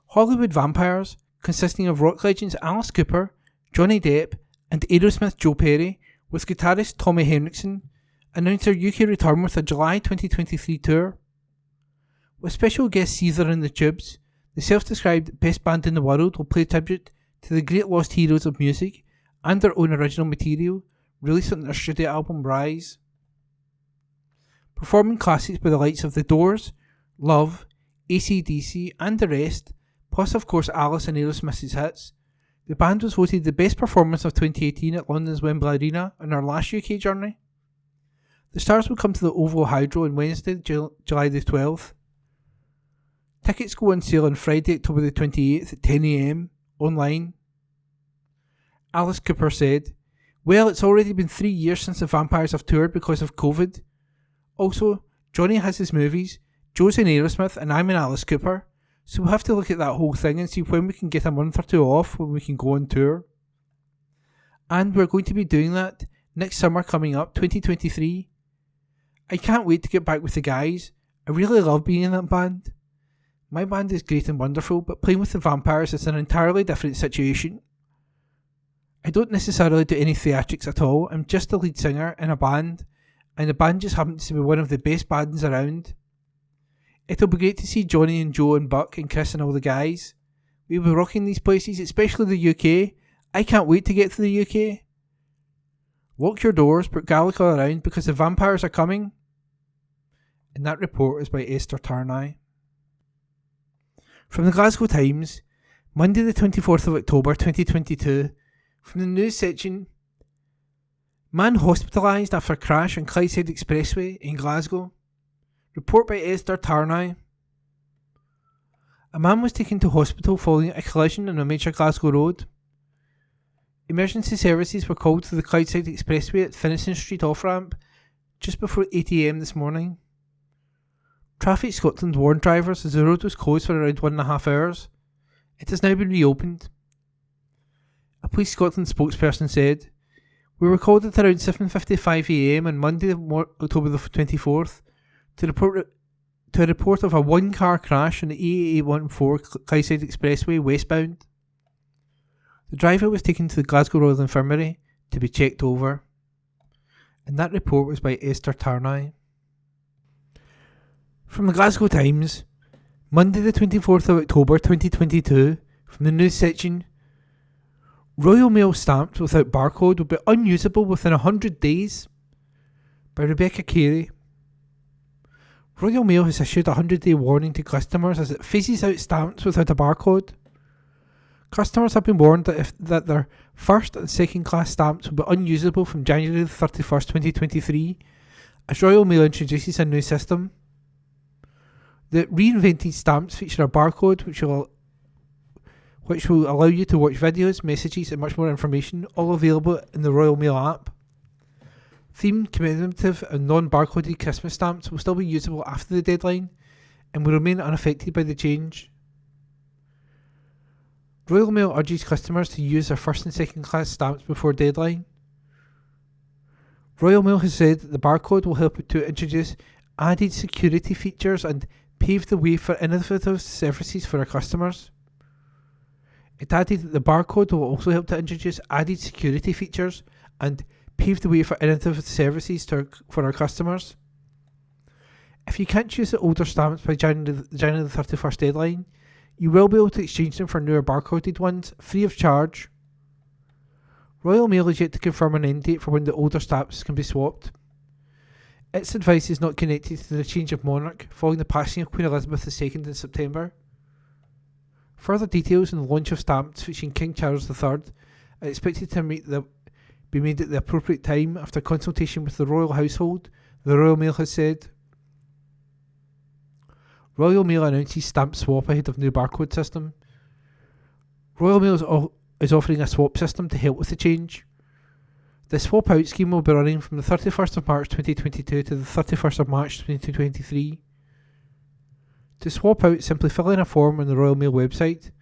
Hollywood Vampires, consisting of rock legends Alice Cooper, Johnny Depp and Aerosmith Joe Perry, with guitarist Tommy Henriksen, announced their UK return with a July 2023 tour. With special guest Caesar and the Tubes, the self-described best band in the world will play tribute to the great lost heroes of music and their own original material, released on their studio album Rise. Performing classics by the likes of The Doors, Love, AC/DC and the rest, plus of course Alice and Aerosmith's hits, the band was voted the best performance of 2018 at London's Wembley Arena on our last UK journey. The stars will come to the Oval Hydro on Wednesday, July the 12th. Tickets go on sale on Friday, October the 28th at 10 AM online. Alice Cooper said, "Well, it's already been 3 years since the vampires have toured because of COVID. Also, Johnny has his movies, Joe's in Aerosmith, and I'm in Alice Cooper, so we'll have to look at that whole thing and see when we can get a month or two off when we can go on tour. And we're going to be doing that next summer coming up, 2023. I can't wait to get back with the guys. I really love being in that band. My band is great and wonderful, but playing with the vampires is an entirely different situation. I don't necessarily do any theatrics at all. I'm just the lead singer in a band, and the band just happens to be one of the best bands around. It'll be great to see Johnny and Joe and Buck and Chris and all the guys. We'll be rocking these places, especially the UK. I can't wait to get to the UK. Lock your doors, put garlic all around because the vampires are coming." And that report is by Esther Tarnay. From the Glasgow Times, Monday the 24th of October 2022, from the news section, man hospitalised after crash on Clydeside Expressway in Glasgow. Report by Esther Tarnay. A man was taken to hospital following a collision on a major Glasgow road. Emergency services were called to the Clydeside Expressway at Finnisan Street off-ramp just before 8 AM this morning. Traffic Scotland warned drivers as the road was closed for around 1.5 hours. It has now been reopened. A Police Scotland spokesperson said, "We were called at around 7:55 AM on Monday, October the 24th, to a report of a one-car crash on the A814 Clydeside Expressway westbound. The driver was taken to the Glasgow Royal Infirmary to be checked over." And that report was by Esther Tarnay. From the Glasgow Times, Monday the 24th of October 2022, from the news section, Royal Mail stamps without barcode will be unusable within 100 days. By Rebecca Carey. Royal Mail has issued a 100-day warning to customers as it phases out stamps without a barcode. Customers have been warned that their first and second class stamps will be unusable from January 31st, 2023, as Royal Mail introduces a new system. The reinvented stamps feature a barcode which will allow you to watch videos, messages and much more information, all available in the Royal Mail app. Themed, commemorative and non-barcoded Christmas stamps will still be usable after the deadline and will remain unaffected by the change. Royal Mail urges customers to use their first and second class stamps before deadline. Royal Mail has said that the barcode will help to introduce added security features and pave the way for innovative services for our customers. It added that the barcode will also help to introduce added security features and pave the way for innovative services for our customers. If you can't use the older stamps by January the 31st deadline, you will be able to exchange them for newer barcoded ones, free of charge. Royal Mail is yet to confirm an end date for when the older stamps can be swapped. Its advice is not connected to the change of monarch following the passing of Queen Elizabeth II in September. Further details on the launch of stamps featuring King Charles III are expected to be made at the appropriate time after consultation with the royal household, the Royal Mail has said. Royal Mail announces stamp swap ahead of new barcode system. Royal Mail is offering a swap system to help with the change. The swap out scheme will be running from the 31st of March 2022 to the 31st of March 2023. To swap out, simply fill in a form on the Royal Mail website.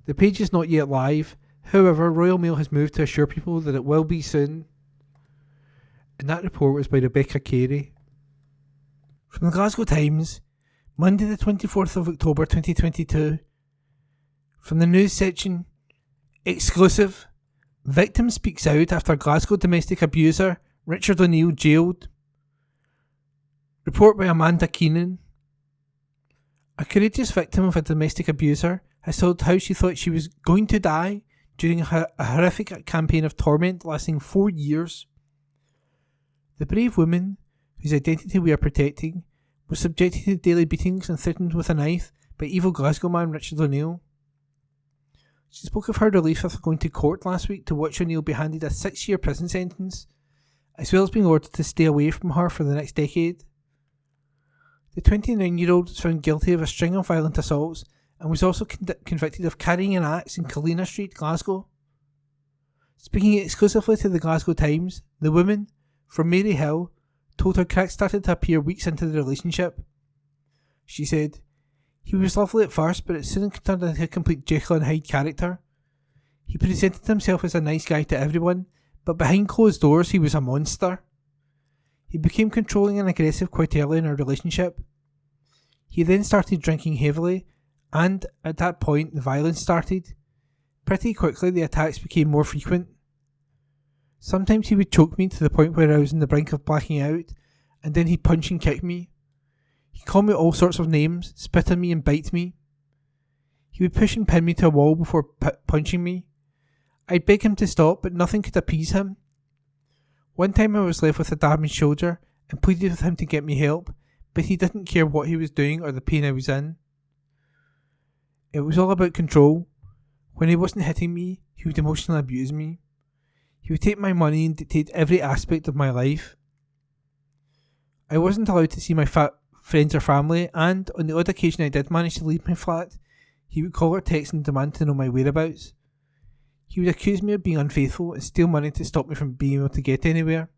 The page is not yet live, however Royal Mail has moved to assure people that it will be soon. And that report was by Rebecca Carey. From the Glasgow Times, Monday the 24th of October 2022. From the news section, exclusive. Victim speaks out after Glasgow domestic abuser Richard O'Neill jailed. Report by Amanda Keenan. A courageous victim of a domestic abuser has told how she thought she was going to die during a horrific campaign of torment lasting 4 years. The brave woman, whose identity we are protecting, was subjected to daily beatings and threatened with a knife by evil Glasgow man Richard O'Neill. She spoke of her relief after going to court last week to watch O'Neill be handed a 6-year prison sentence, as well as being ordered to stay away from her for the next decade. The 29-year-old was found guilty of a string of violent assaults and was also convicted of carrying an axe in Colina Street, Glasgow. Speaking exclusively to the Glasgow Times, the woman, from Mary Hill, told her cracks started to appear weeks into the relationship. She said, "He was lovely at first, but it soon turned into a complete Jekyll and Hyde character. He presented himself as a nice guy to everyone, but behind closed doors he was a monster. He became controlling and aggressive quite early in our relationship. He then started drinking heavily, and at that point the violence started. Pretty quickly the attacks became more frequent. Sometimes he would choke me to the point where I was on the brink of blacking out, and then he'd punch and kick me. He called me all sorts of names, spit on me and bite me. He would push and pin me to a wall before punching me. I'd beg him to stop, but nothing could appease him. One time I was left with a damaged shoulder and pleaded with him to get me help, but he didn't care what he was doing or the pain I was in. It was all about control. When he wasn't hitting me, he would emotionally abuse me. He would take my money and dictate every aspect of my life. I wasn't allowed to see my friends or family, and on the odd occasion I did manage to leave my flat, he would call or text and demand to know my whereabouts. He would accuse me of being unfaithful and steal money to stop me from being able to get anywhere."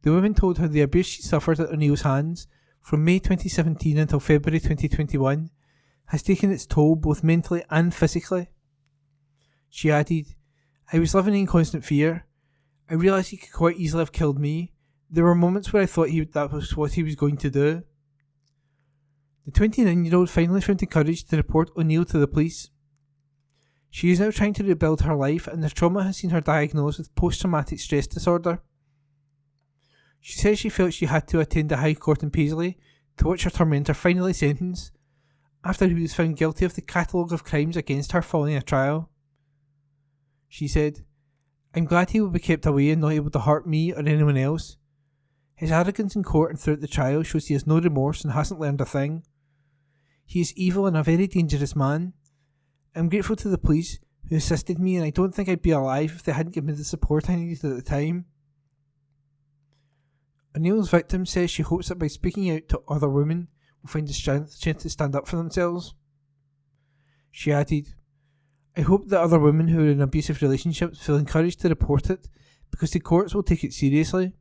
The woman told how the abuse she suffered at O'Neill's hands from May 2017 until February 2021 has taken its toll both mentally and physically. She added, "I was living in constant fear. I realised he could quite easily have killed me. There were moments where I thought that was what he was going to do." The 29-year-old finally found the courage to report O'Neill to the police. She is now trying to rebuild her life, and the trauma has seen her diagnosed with post-traumatic stress disorder. She says she felt she had to attend the High Court in Paisley to watch her tormentor finally sentenced, after he was found guilty of the catalogue of crimes against her following a trial. She said, "I'm glad he will be kept away and not able to hurt me or anyone else. His arrogance in court and throughout the trial shows he has no remorse and hasn't learned a thing. He is evil and a very dangerous man. I'm grateful to the police who assisted me, and I don't think I'd be alive if they hadn't given me the support I needed at the time." O'Neill's victim says she hopes that by speaking out to other women will find the strength to stand up for themselves. She added, "I hope that other women who are in abusive relationships feel encouraged to report it because the courts will take it seriously.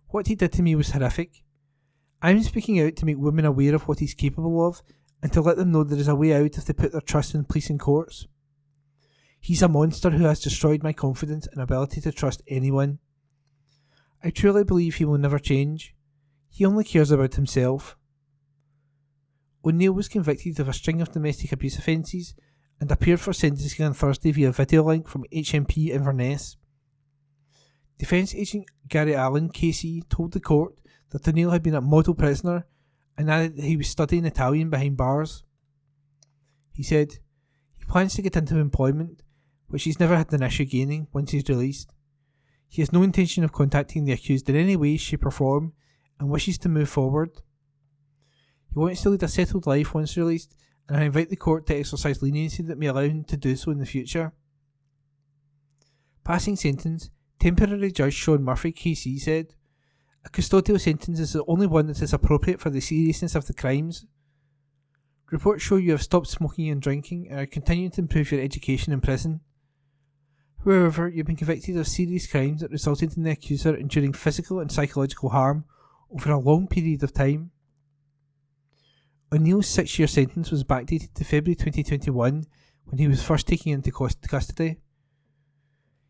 What he did to me was horrific. I'm speaking out to make women aware of what he's capable of and to let them know there is a way out if they put their trust in police and courts. He's a monster who has destroyed my confidence and ability to trust anyone. I truly believe he will never change. He only cares about himself." O'Neill was convicted of a string of domestic abuse offences and appeared for sentencing on Thursday via video link from HMP Inverness. Defence agent Gary Allen, KC, told the court that O'Neill had been a model prisoner and added that he was studying Italian behind bars. He said, he plans to get into employment, which he's never had an issue gaining once he's released. He has no intention of contacting the accused in any way, shape or form and wishes to move forward. He wants to lead a settled life once released, and I invite the court to exercise leniency that may allow him to do so in the future. Passing sentence, Temporary Judge Sean Murphy, KC, said, "A custodial sentence is the only one that is appropriate for the seriousness of the crimes. Reports show you have stopped smoking and drinking and are continuing to improve your education in prison. However, you've been convicted of serious crimes that resulted in the accuser enduring physical and psychological harm over a long period of time." O'Neill's 6-year sentence was backdated to February 2021 when he was first taken into custody.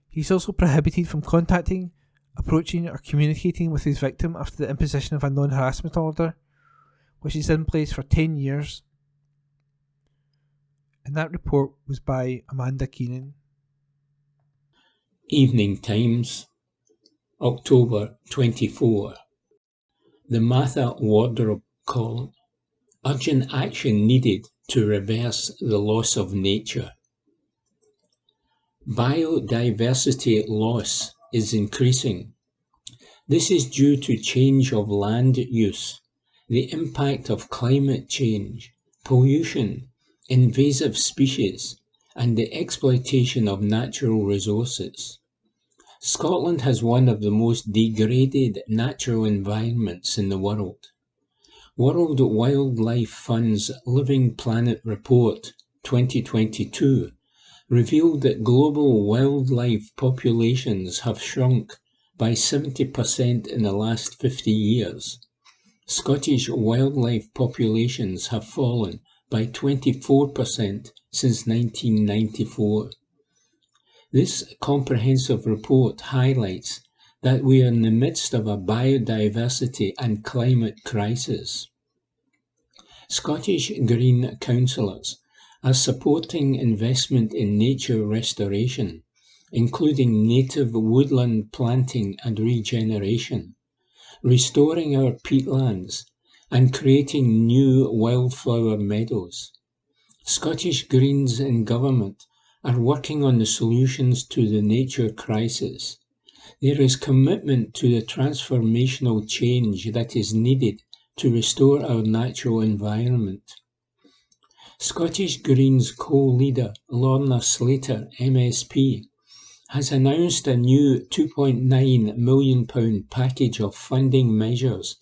He is also prohibited from contacting, approaching or communicating with his victim after the imposition of a non-harassment order, which is in place for 10 years. And that report was by Amanda Keenan. Evening Times, October 24. The Matha Wardrobe column. Urgent action needed to reverse the loss of nature. Biodiversity loss is increasing. This is due to change of land use, the impact of climate change, pollution, invasive species, and the exploitation of natural resources. Scotland has one of the most degraded natural environments in the world. World Wildlife Fund's Living Planet Report 2022 revealed that global wildlife populations have shrunk by 70% in the last 50 years. Scottish wildlife populations have fallen by 24% since 1994. This comprehensive report highlights that we are in the midst of a biodiversity and climate crisis. Scottish Green councillors are supporting investment in nature restoration, including native woodland planting and regeneration, restoring our peatlands, and creating new wildflower meadows. Scottish Greens in government are working on the solutions to the nature crisis. There is commitment to the transformational change that is needed to restore our natural environment. Scottish Greens co-leader Lorna Slater, MSP, has announced a new £2.9 million package of funding measures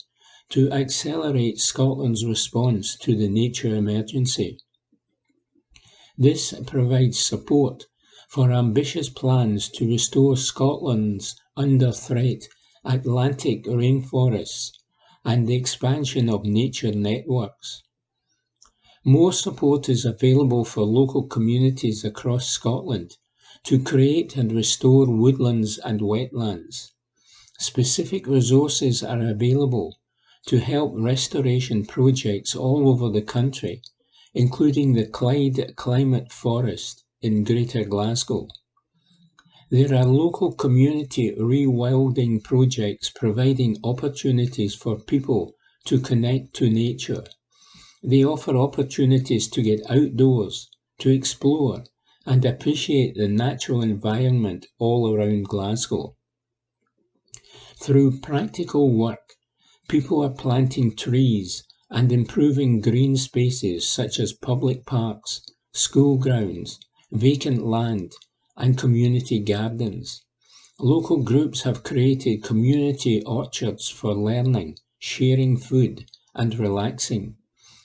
to accelerate Scotland's response to the nature emergency. This provides support for ambitious plans to restore Scotland's under-threat Atlantic rainforests and the expansion of nature networks. More support is available for local communities across Scotland to create and restore woodlands and wetlands. Specific resources are available to help restoration projects all over the country, including the Clyde Climate Forest in Greater Glasgow. There are local community rewilding projects providing opportunities for people to connect to nature. They offer opportunities to get outdoors, to explore, and appreciate the natural environment all around Glasgow. Through practical work, people are planting trees and improving green spaces such as public parks, school grounds, vacant land, and community gardens. Local groups have created community orchards for learning, sharing food, and relaxing.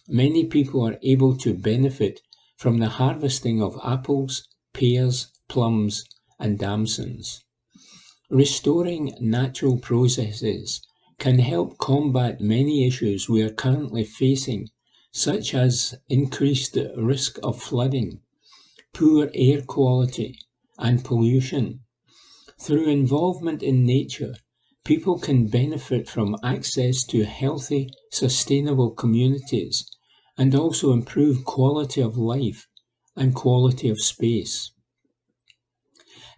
Many people are able to benefit from the harvesting of apples, pears, plums, and damsons. Restoring natural processes can help combat many issues we are currently facing, such as increased risk of flooding, poor air quality, and pollution. Through involvement in nature, people can benefit from access to healthy, sustainable communities and also improve quality of life and quality of space.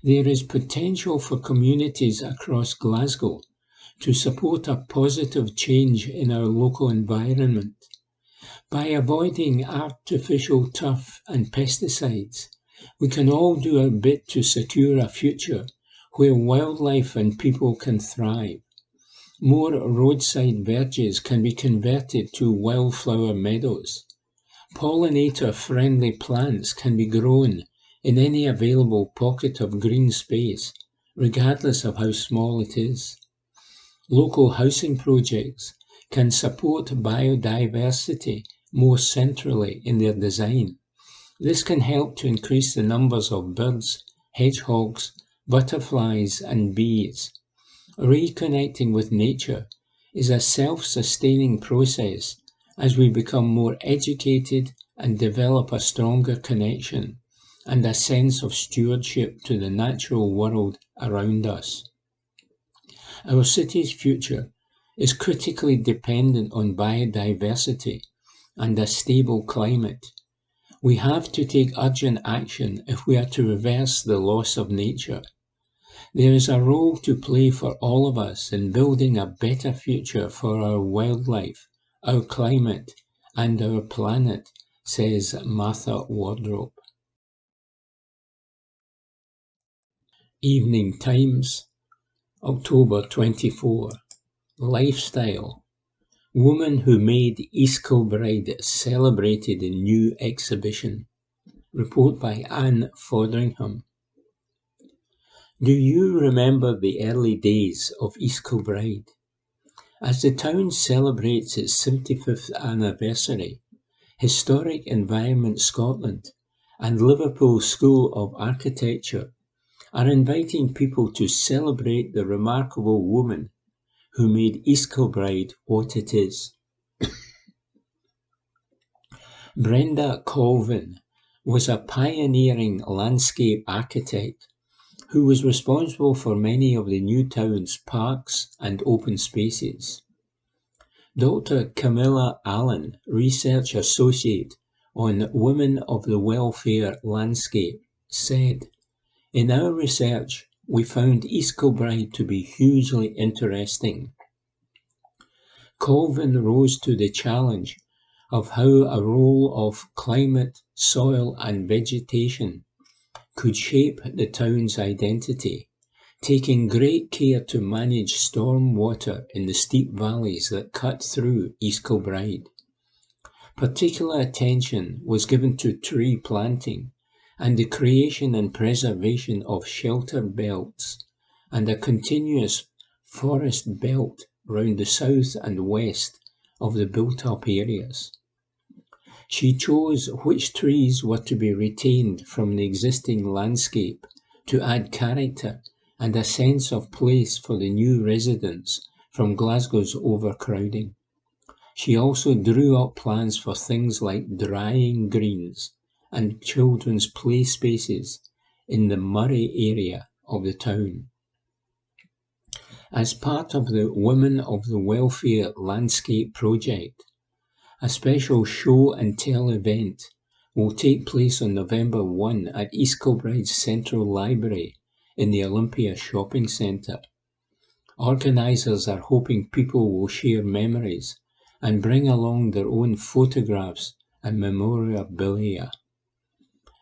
There is potential for communities across Glasgow to support a positive change in our local environment. By avoiding artificial turf and pesticides, we can all do our bit to secure a future where wildlife and people can thrive. More roadside verges can be converted to wildflower meadows. Pollinator-friendly plants can be grown in any available pocket of green space, regardless of how small it is. Local housing projects can support biodiversity more centrally in their design. This can help to increase the numbers of birds, hedgehogs, butterflies, and bees. Reconnecting with nature is a self-sustaining process as we become more educated and develop a stronger connection and a sense of stewardship to the natural world around us. Our city's future is critically dependent on biodiversity and a stable climate. We have to take urgent action if we are to reverse the loss of nature. There is a role to play for all of us in building a better future for our wildlife, our climate, and our planet, says Martha Wardrope. Evening Times, October 24. Lifestyle. Woman who made East Kilbride celebrated in new exhibition. Report by Anne Fotheringham. Do you remember the early days of East Kilbride? As the town celebrates its 75th anniversary, Historic Environment Scotland and Liverpool School of Architecture are inviting people to celebrate the remarkable woman who made East Kilbride what it is. Brenda Colvin was a pioneering landscape architect who was responsible for many of the new town's parks and open spaces. Dr. Camilla Allen, Research Associate on Women of the Welfare Landscape, said, "In our research, we found East Kilbride to be hugely interesting." Colvin rose to the challenge of how a role of climate, soil and vegetation could shape the town's identity, taking great care to manage storm water in the steep valleys that cut through East Kilbride. Particular attention was given to tree planting and the creation and preservation of shelter belts and a continuous forest belt round the south and west of the built-up areas. She chose which trees were to be retained from the existing landscape to add character and a sense of place for the new residents from Glasgow's overcrowding. She also drew up plans for things like drying greens and children's play spaces in the Murray area of the town. As part of the Women of the Welfare Landscape project, a special show and tell event will take place on November 1 at East Kilbride's Central Library in the Olympia Shopping Centre. Organisers are hoping people will share memories and bring along their own photographs and memorabilia.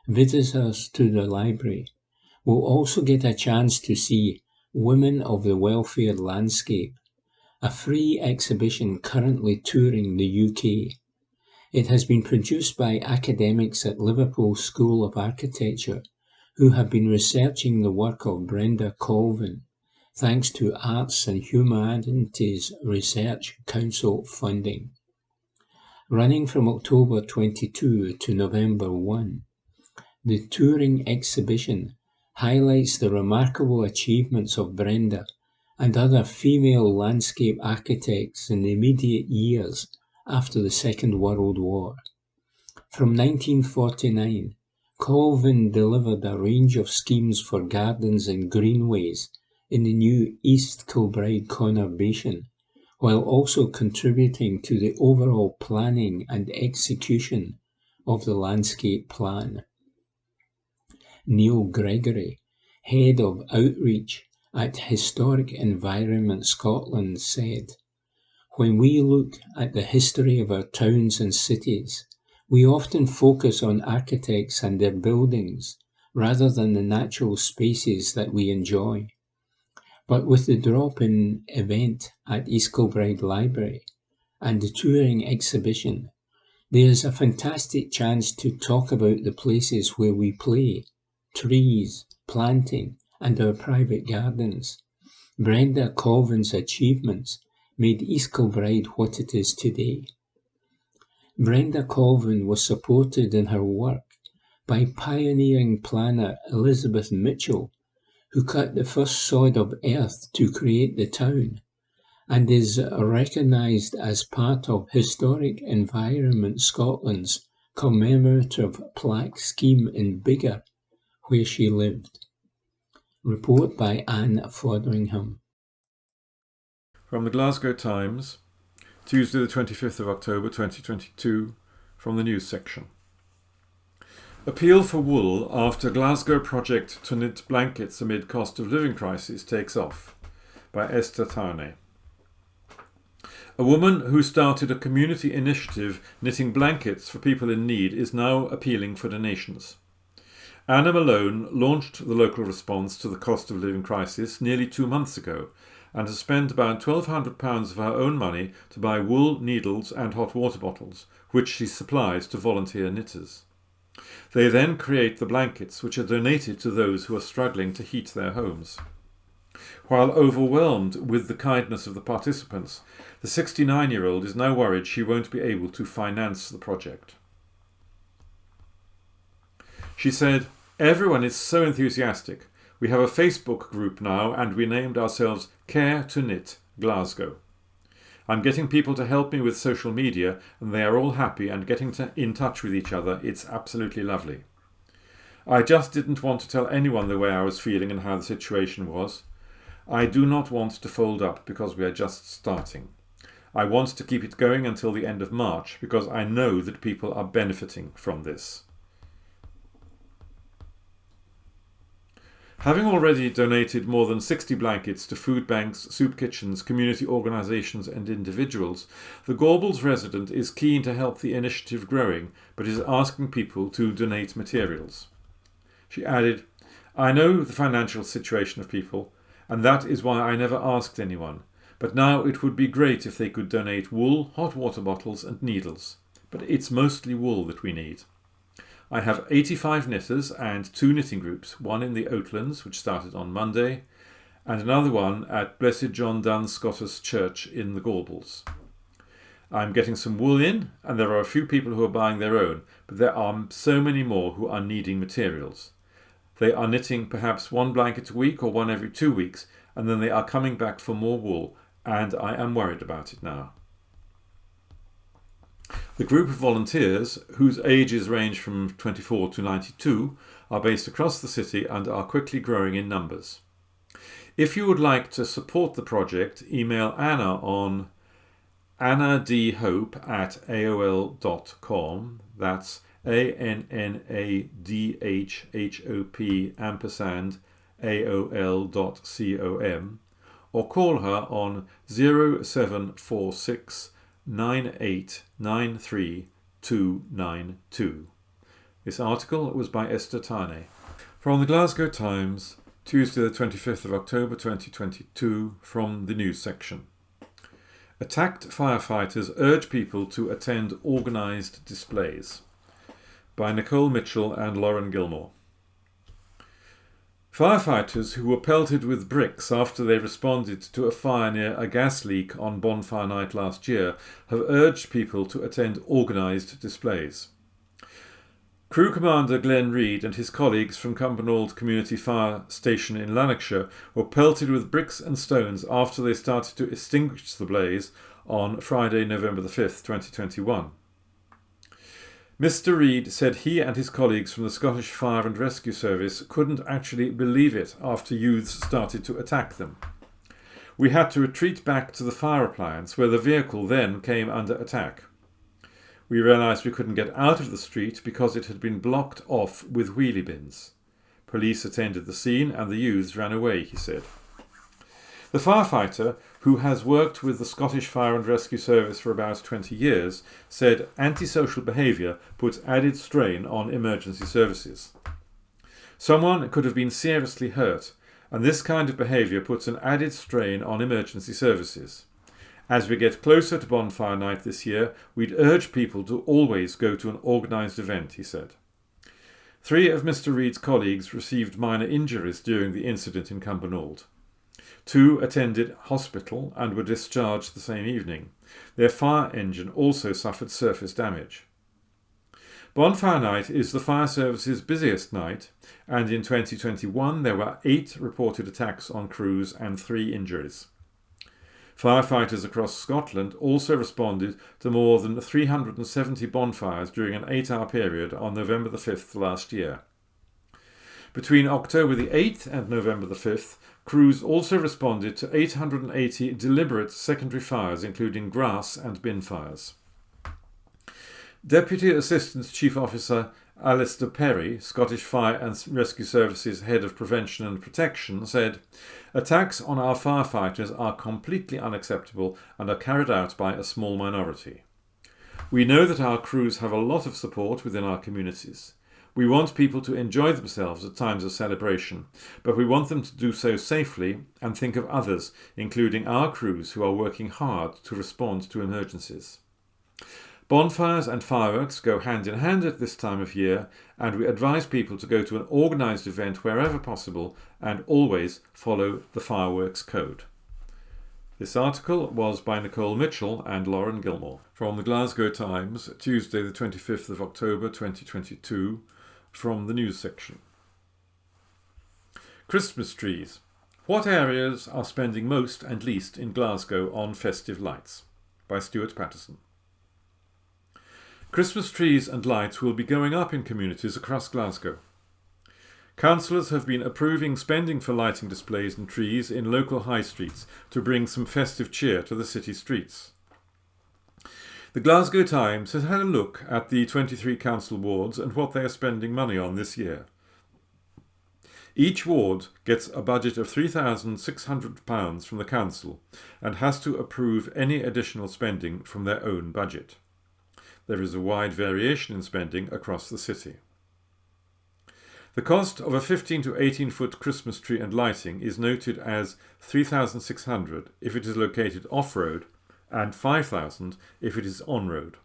Visitors to the library will also get a chance to see Women of the Welfare Landscape, a free exhibition currently touring the UK. It has been produced by academics at Liverpool School of Architecture who have been researching the work of Brenda Colvin, thanks to Arts and Humanities Research Council funding. Running from October 22 to November 1, the touring exhibition highlights the remarkable achievements of Brenda and other female landscape architects in the immediate years after the Second World War. From 1949, Colvin delivered a range of schemes for gardens and greenways in the new East Kilbride conurbation, while also contributing to the overall planning and execution of the landscape plan. Neil Gregory, Head of Outreach at Historic Environment Scotland, said, "When we look at the history of our towns and cities, we often focus on architects and their buildings rather than the natural spaces that we enjoy. But with the drop-in event at East Kilbride Library and the touring exhibition, there is a fantastic chance to talk about the places where we play, trees, planting, and our private gardens. Brenda Colvin's achievements made East Kilbride what it is today." Brenda Colvin was supported in her work by pioneering planner Elizabeth Mitchell, who cut the first sod of earth to create the town, and is recognised as part of Historic Environment Scotland's commemorative plaque scheme in Biggar, where she lived. Report by Anne Fotheringham. From the Glasgow Times, Tuesday the 25th of October 2022, from the news section. Appeal for wool after Glasgow project to knit blankets amid cost of living crisis takes off, by Esther Tarney. A woman who started a community initiative knitting blankets for people in need is now appealing for donations. Anna Malone launched the local response to the cost of living crisis nearly 2 months ago and has spent about £1,200 of her own money to buy wool, needles and hot water bottles, which she supplies to volunteer knitters. They then create the blankets, which are donated to those who are struggling to heat their homes. While overwhelmed with the kindness of the participants, the 69-year-old is now worried she won't be able to finance the project. She said, "Everyone is so enthusiastic. We have a Facebook group now and we named ourselves Care to Knit Glasgow. I'm getting people to help me with social media and they are all happy and getting in touch with each other. It's absolutely lovely. I just didn't want to tell anyone the way I was feeling and how the situation was. I do not want to fold up because we are just starting. I want to keep it going until the end of March because I know that people are benefiting from this." Having already donated more than 60 blankets to food banks, soup kitchens, community organisations and individuals, the Gorbals resident is keen to help the initiative growing, but is asking people to donate materials. She added, "I know the financial situation of people, and that is why I never asked anyone, but now it would be great if they could donate wool, hot water bottles and needles, but it's mostly wool that we need. I have 85 knitters and 2 knitting groups, one in the Oatlands, which started on Monday, and another one at Blessed John Dunn Scottish Church in the Gorbals. I'm getting some wool in, and there are a few people who are buying their own, but there are so many more who are needing materials. They are knitting perhaps 1 blanket a week or 1 every 2 weeks, and then they are coming back for more wool, and I am worried about it now." The group of volunteers, whose ages range from 24 to 92, are based across the city and are quickly growing in numbers. If you would like to support the project, email Anna on annadhope@aol.com. That's ANNADHOP &AOL.com, or call her on 0746 9893292. This article was by Esther Tane. From the Glasgow Times, Tuesday the 25th of October 2022, from the news section. Attacked firefighters urge people to attend organised displays. By Nicole Mitchell and Lauren Gilmore. Firefighters who were pelted with bricks after they responded to a fire near a gas leak on Bonfire Night last year have urged people to attend organised displays. Crew Commander Glenn Reid and his colleagues from Cumbernauld Community Fire Station in Lanarkshire were pelted with bricks and stones after they started to extinguish the blaze on Friday, November the 5th, 2021. Mr. Reid said he and his colleagues from the Scottish Fire and Rescue Service couldn't actually believe it after youths started to attack them. "We had to retreat back to the fire appliance where the vehicle then came under attack. We realised we couldn't get out of the street because it had been blocked off with wheelie bins. Police attended the scene and the youths ran away," he said. The firefighter, who has worked with the Scottish Fire and Rescue Service for about 20 years, said antisocial behaviour puts added strain on emergency services. "Someone could have been seriously hurt, and this kind of behaviour puts an added strain on emergency services. As we get closer to Bonfire Night this year, we'd urge people to always go to an organised event," he said. 3 of Mr. Reid's colleagues received minor injuries during the incident in Cumbernauld. 2 attended hospital and were discharged the same evening. Their fire engine also suffered surface damage. Bonfire Night is the fire service's busiest night, and in 2021 there were 8 reported attacks on crews and 3 injuries. Firefighters across Scotland also responded to more than 370 bonfires during an 8-hour period on November the 5th last year. Between October the 8th and November the 5th, crews also responded to 880 deliberate secondary fires, including grass and bin fires. Deputy Assistant Chief Officer Alistair Perry, Scottish Fire and Rescue Service's Head of Prevention and Protection, said, "Attacks on our firefighters are completely unacceptable and are carried out by a small minority. We know that our crews have a lot of support within our communities. We want people to enjoy themselves at times of celebration, but we want them to do so safely and think of others, including our crews who are working hard to respond to emergencies. Bonfires and fireworks go hand in hand at this time of year, and we advise people to go to an organised event wherever possible and always follow the fireworks code. This article was by Nicole Mitchell and Lauren Gilmore from the Glasgow Times, Tuesday the 25th of October 2022, from the news section. Christmas trees. What areas are spending most and least in Glasgow on festive lights? By Stuart Patterson. Christmas trees and lights will be going up in communities across Glasgow. Councillors have been approving spending for lighting displays and trees in local high streets to bring some festive cheer to the city streets. The Glasgow Times has had a look at the 23 council wards and what they are spending money on this year. Each ward gets a budget of £3,600 from the council and has to approve any additional spending from their own budget. There is a wide variation in spending across the city. The cost of a 15 to 18 foot Christmas tree and lighting is noted as £3,600 if it is located off-road and £5,000 if it is on-road.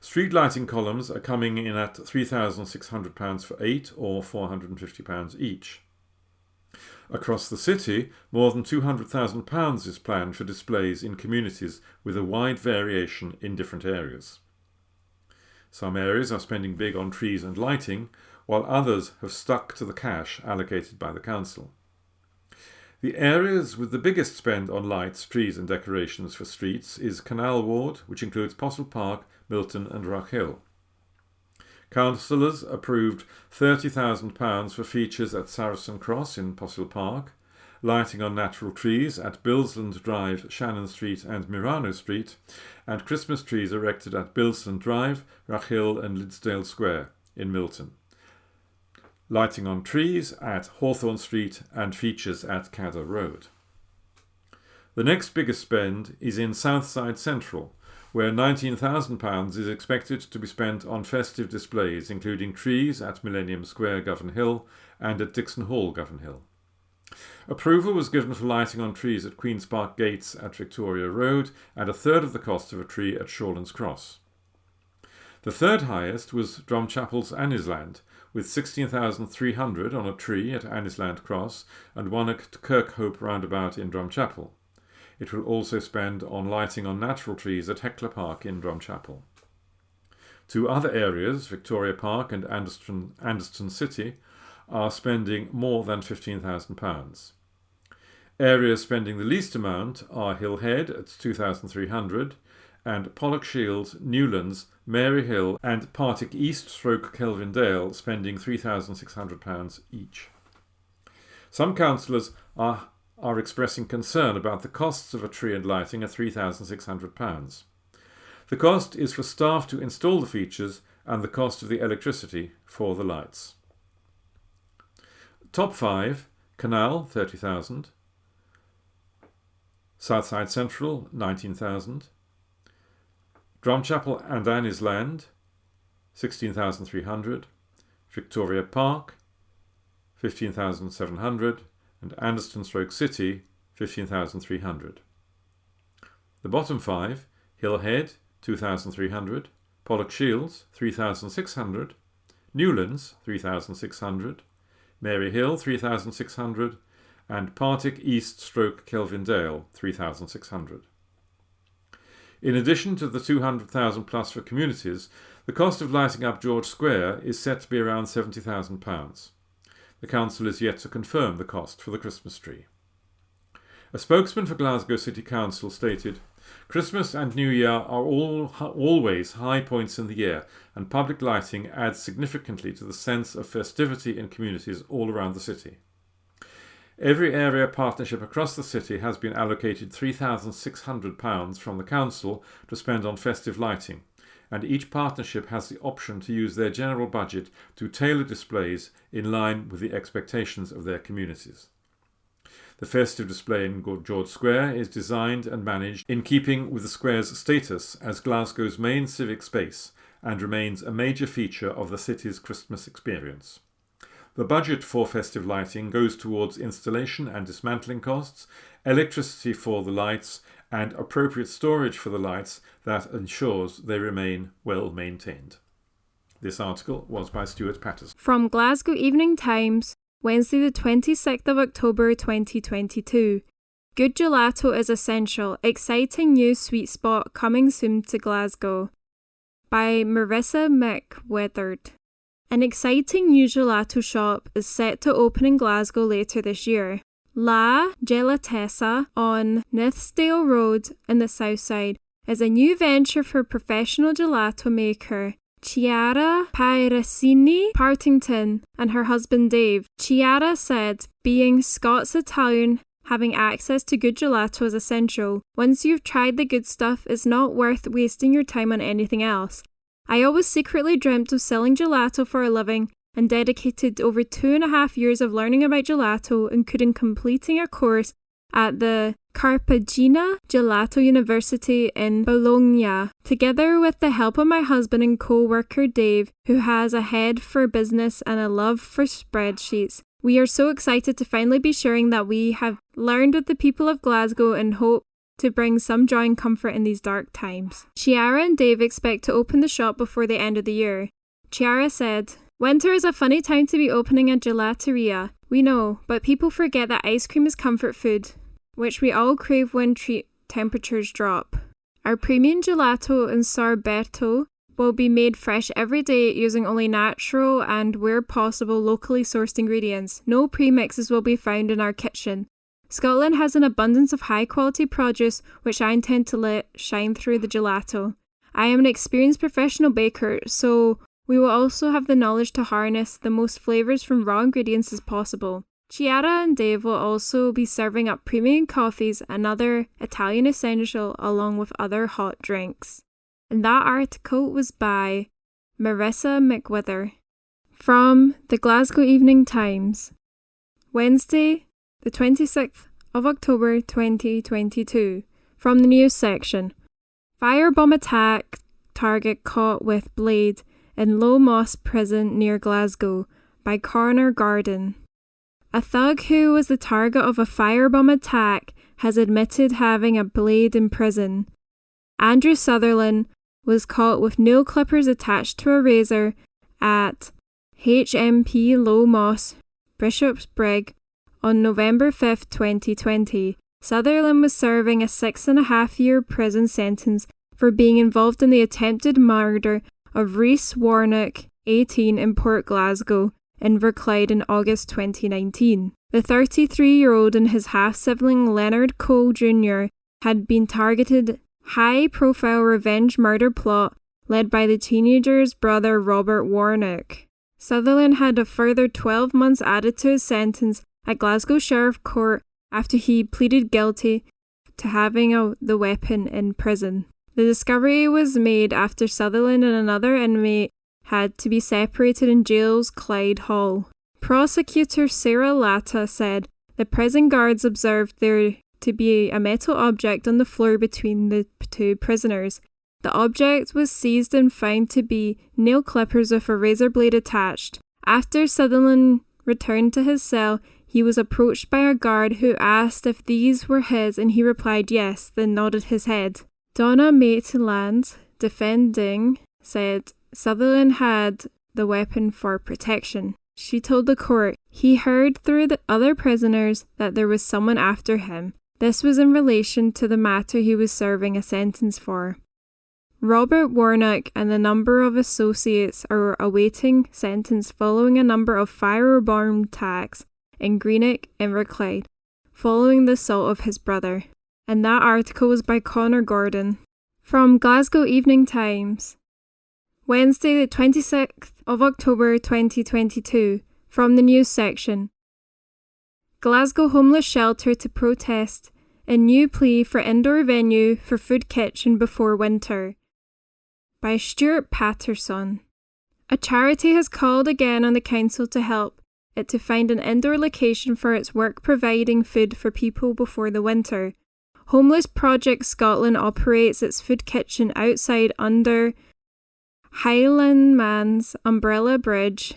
Street lighting columns are coming in at £3,600 for 8 or £450 each. Across the city, more than £200,000 is planned for displays in communities with a wide variation in different areas. Some areas are spending big on trees and lighting, while others have stuck to the cash allocated by the council. The areas with the biggest spend on lights, trees and decorations for streets is Canal Ward, which includes Postle Park, Milton and Rockhill. Councillors approved £30,000 for features at Saracen Cross in Postle Park, lighting on natural trees at Billsland Drive, Shannon Street and Mirano Street, and Christmas trees erected at Billsland Drive, Rockhill and Lidsdale Square in Milton. Lighting on trees at Hawthorne Street and features at Cadder Road. The next biggest spend is in Southside Central, where £19,000 is expected to be spent on festive displays, including trees at Millennium Square, Govan Hill, and at Dixon Hall, Govan Hill. Approval was given for lighting on trees at Queen's Park Gates at Victoria Road, and a third of the cost of a tree at Shawlands Cross. The third highest was Drumchapel's Annisland, with £16,300 on a tree at Annisland Cross and one at Kirkhope Roundabout in Drumchapel. It will also spend on lighting on natural trees at Hecla Park in Drumchapel. Two other areas, Victoria Park and Anderston City, are spending more than £15,000. Areas spending the least amount are Hill Head at £2,300 and Pollock Shields, Newlands, Mary Hill and Partick East Kelvindale spending £3,600 each. Some councillors are expressing concern about the costs of a tree and lighting at £3,600. The cost is for staff to install the features and the cost of the electricity for the lights. Top 5, Canal £30,000, Southside Central £19,000, Drumchapel and Annisland £16,300, Victoria Park £15,700 and Anderston City £15,300. The bottom 5, Hill Head £2,300, Pollock Shields £3,600, Newlands £3,600, Mary Hill £3,600 and Partick East Kelvindale £3,600. In addition to the £200,000 plus for communities, the cost of lighting up George Square is set to be around £70,000. The council is yet to confirm the cost for the Christmas tree. A spokesman for Glasgow City Council stated, "Christmas and New Year are always high points in the year, and public lighting adds significantly to the sense of festivity in communities all around the city. Every area partnership across the city has been allocated £3,600 from the council to spend on festive lighting, and each partnership has the option to use their general budget to tailor displays in line with the expectations of their communities. The festive display in George Square is designed and managed in keeping with the square's status as Glasgow's main civic space and remains a major feature of the city's Christmas experience. The budget for festive lighting goes towards installation and dismantling costs, electricity for the lights, and appropriate storage for the lights that ensures they remain well maintained. This article was by Stuart Patterson. From Glasgow Evening Times, Wednesday the 26th of October 2022. Good gelato is essential. Exciting new sweet spot coming soon to Glasgow. By Marissa McWithard. An exciting new gelato shop is set to open in Glasgow later this year. La Gelatessa on Nithsdale Road in the south side is a new venture for professional gelato maker Chiara Piracini Partington and her husband Dave. Chiara said, being Scots-Italian, having access to good gelato is essential. Once you've tried the good stuff, it's not worth wasting your time on anything else. I always secretly dreamt of selling gelato for a living and dedicated over 2.5 years of learning about gelato, including completing a course at the Carpagina Gelato University in Bologna. Together with the help of my husband and co-worker Dave, who has a head for business and a love for spreadsheets, we are so excited to finally be sharing that we have learned with the people of Glasgow and hope to bring some joy and comfort in these dark times. Chiara and Dave expect to open the shop before the end of the year. Chiara said, "Winter is a funny time to be opening a gelateria. We know, but people forget that ice cream is comfort food, which we all crave when temperatures drop. Our premium gelato and sorbetto will be made fresh every day using only natural and, where possible, locally sourced ingredients. No premixes will be found in our kitchen. Scotland has an abundance of high-quality produce, which I intend to let shine through the gelato. I am an experienced professional baker, so we will also have the knowledge to harness the most flavours from raw ingredients as possible." Chiara and Dave will also be serving up premium coffees, another Italian essential, along with other hot drinks. And that article was by Marissa McWithard. From the Glasgow Evening Times, Wednesday, the 26th of October 2022. From the news section. Firebomb attack, target caught with blade in Low Moss prison near Glasgow, by Connor Garden. A thug who was the target of a firebomb attack has admitted having a blade in prison. Andrew Sutherland was caught with nail clippers attached to a razor at HMP Low Moss, Bishopsbrig, on November 5, 2020. Sutherland was serving a 6.5-year prison sentence for being involved in the attempted murder of Rhys Warnock, 18, in Port Glasgow, Inverclyde in August 2019. The 33-year-old and his half-sibling Leonard Cole Jr. had been targeted high-profile revenge murder plot led by the teenager's brother Robert Warnock. Sutherland had a further 12 months added to his sentence at Glasgow Sheriff Court after he pleaded guilty to having the weapon in prison. The discovery was made after Sutherland and another inmate had to be separated in jail's Clyde Hall. Prosecutor Sarah Latta said the prison guards observed there to be a metal object on the floor between the two prisoners. The object was seized and found to be nail clippers with a razor blade attached. After Sutherland returned to his cell, he was approached by a guard who asked if these were his, and he replied yes, then nodded his head. Donna Maitland, defending, said Sutherland had the weapon for protection. She told the court he heard through the other prisoners that there was someone after him. This was in relation to the matter he was serving a sentence for. Robert Warnock and a number of associates are awaiting sentence following a number of firebomb attacks in Greenock, Inverclyde, following the assault of his brother. And that article was by Connor Gordon. From Glasgow Evening Times, Wednesday the 26th of October 2022, from the news section. Glasgow homeless shelter to protest in new plea for indoor venue for food kitchen before winter, by Stuart Patterson. A charity has called again on the council to help it to find an indoor location for its work providing food for people before the winter. Homeless Project Scotland operates its food kitchen outside under Highlandman's Umbrella Bridge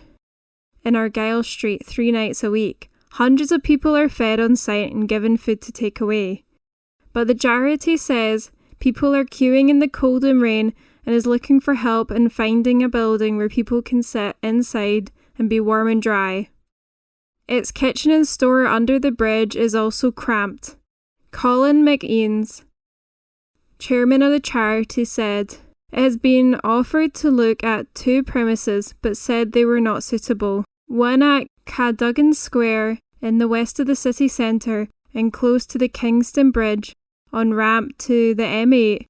in Argyle Street 3 nights a week. Hundreds of people are fed on site and given food to take away. But the charity says people are queuing in the cold and rain and is looking for help in finding a building where people can sit inside and be warm and dry. Its kitchen and store under the bridge is also cramped. Colin McEanes, chairman of the charity, said it has been offered to look at 2 premises but said they were not suitable. One at Cadogan Square in the west of the city centre and close to the Kingston Bridge on ramp to the M8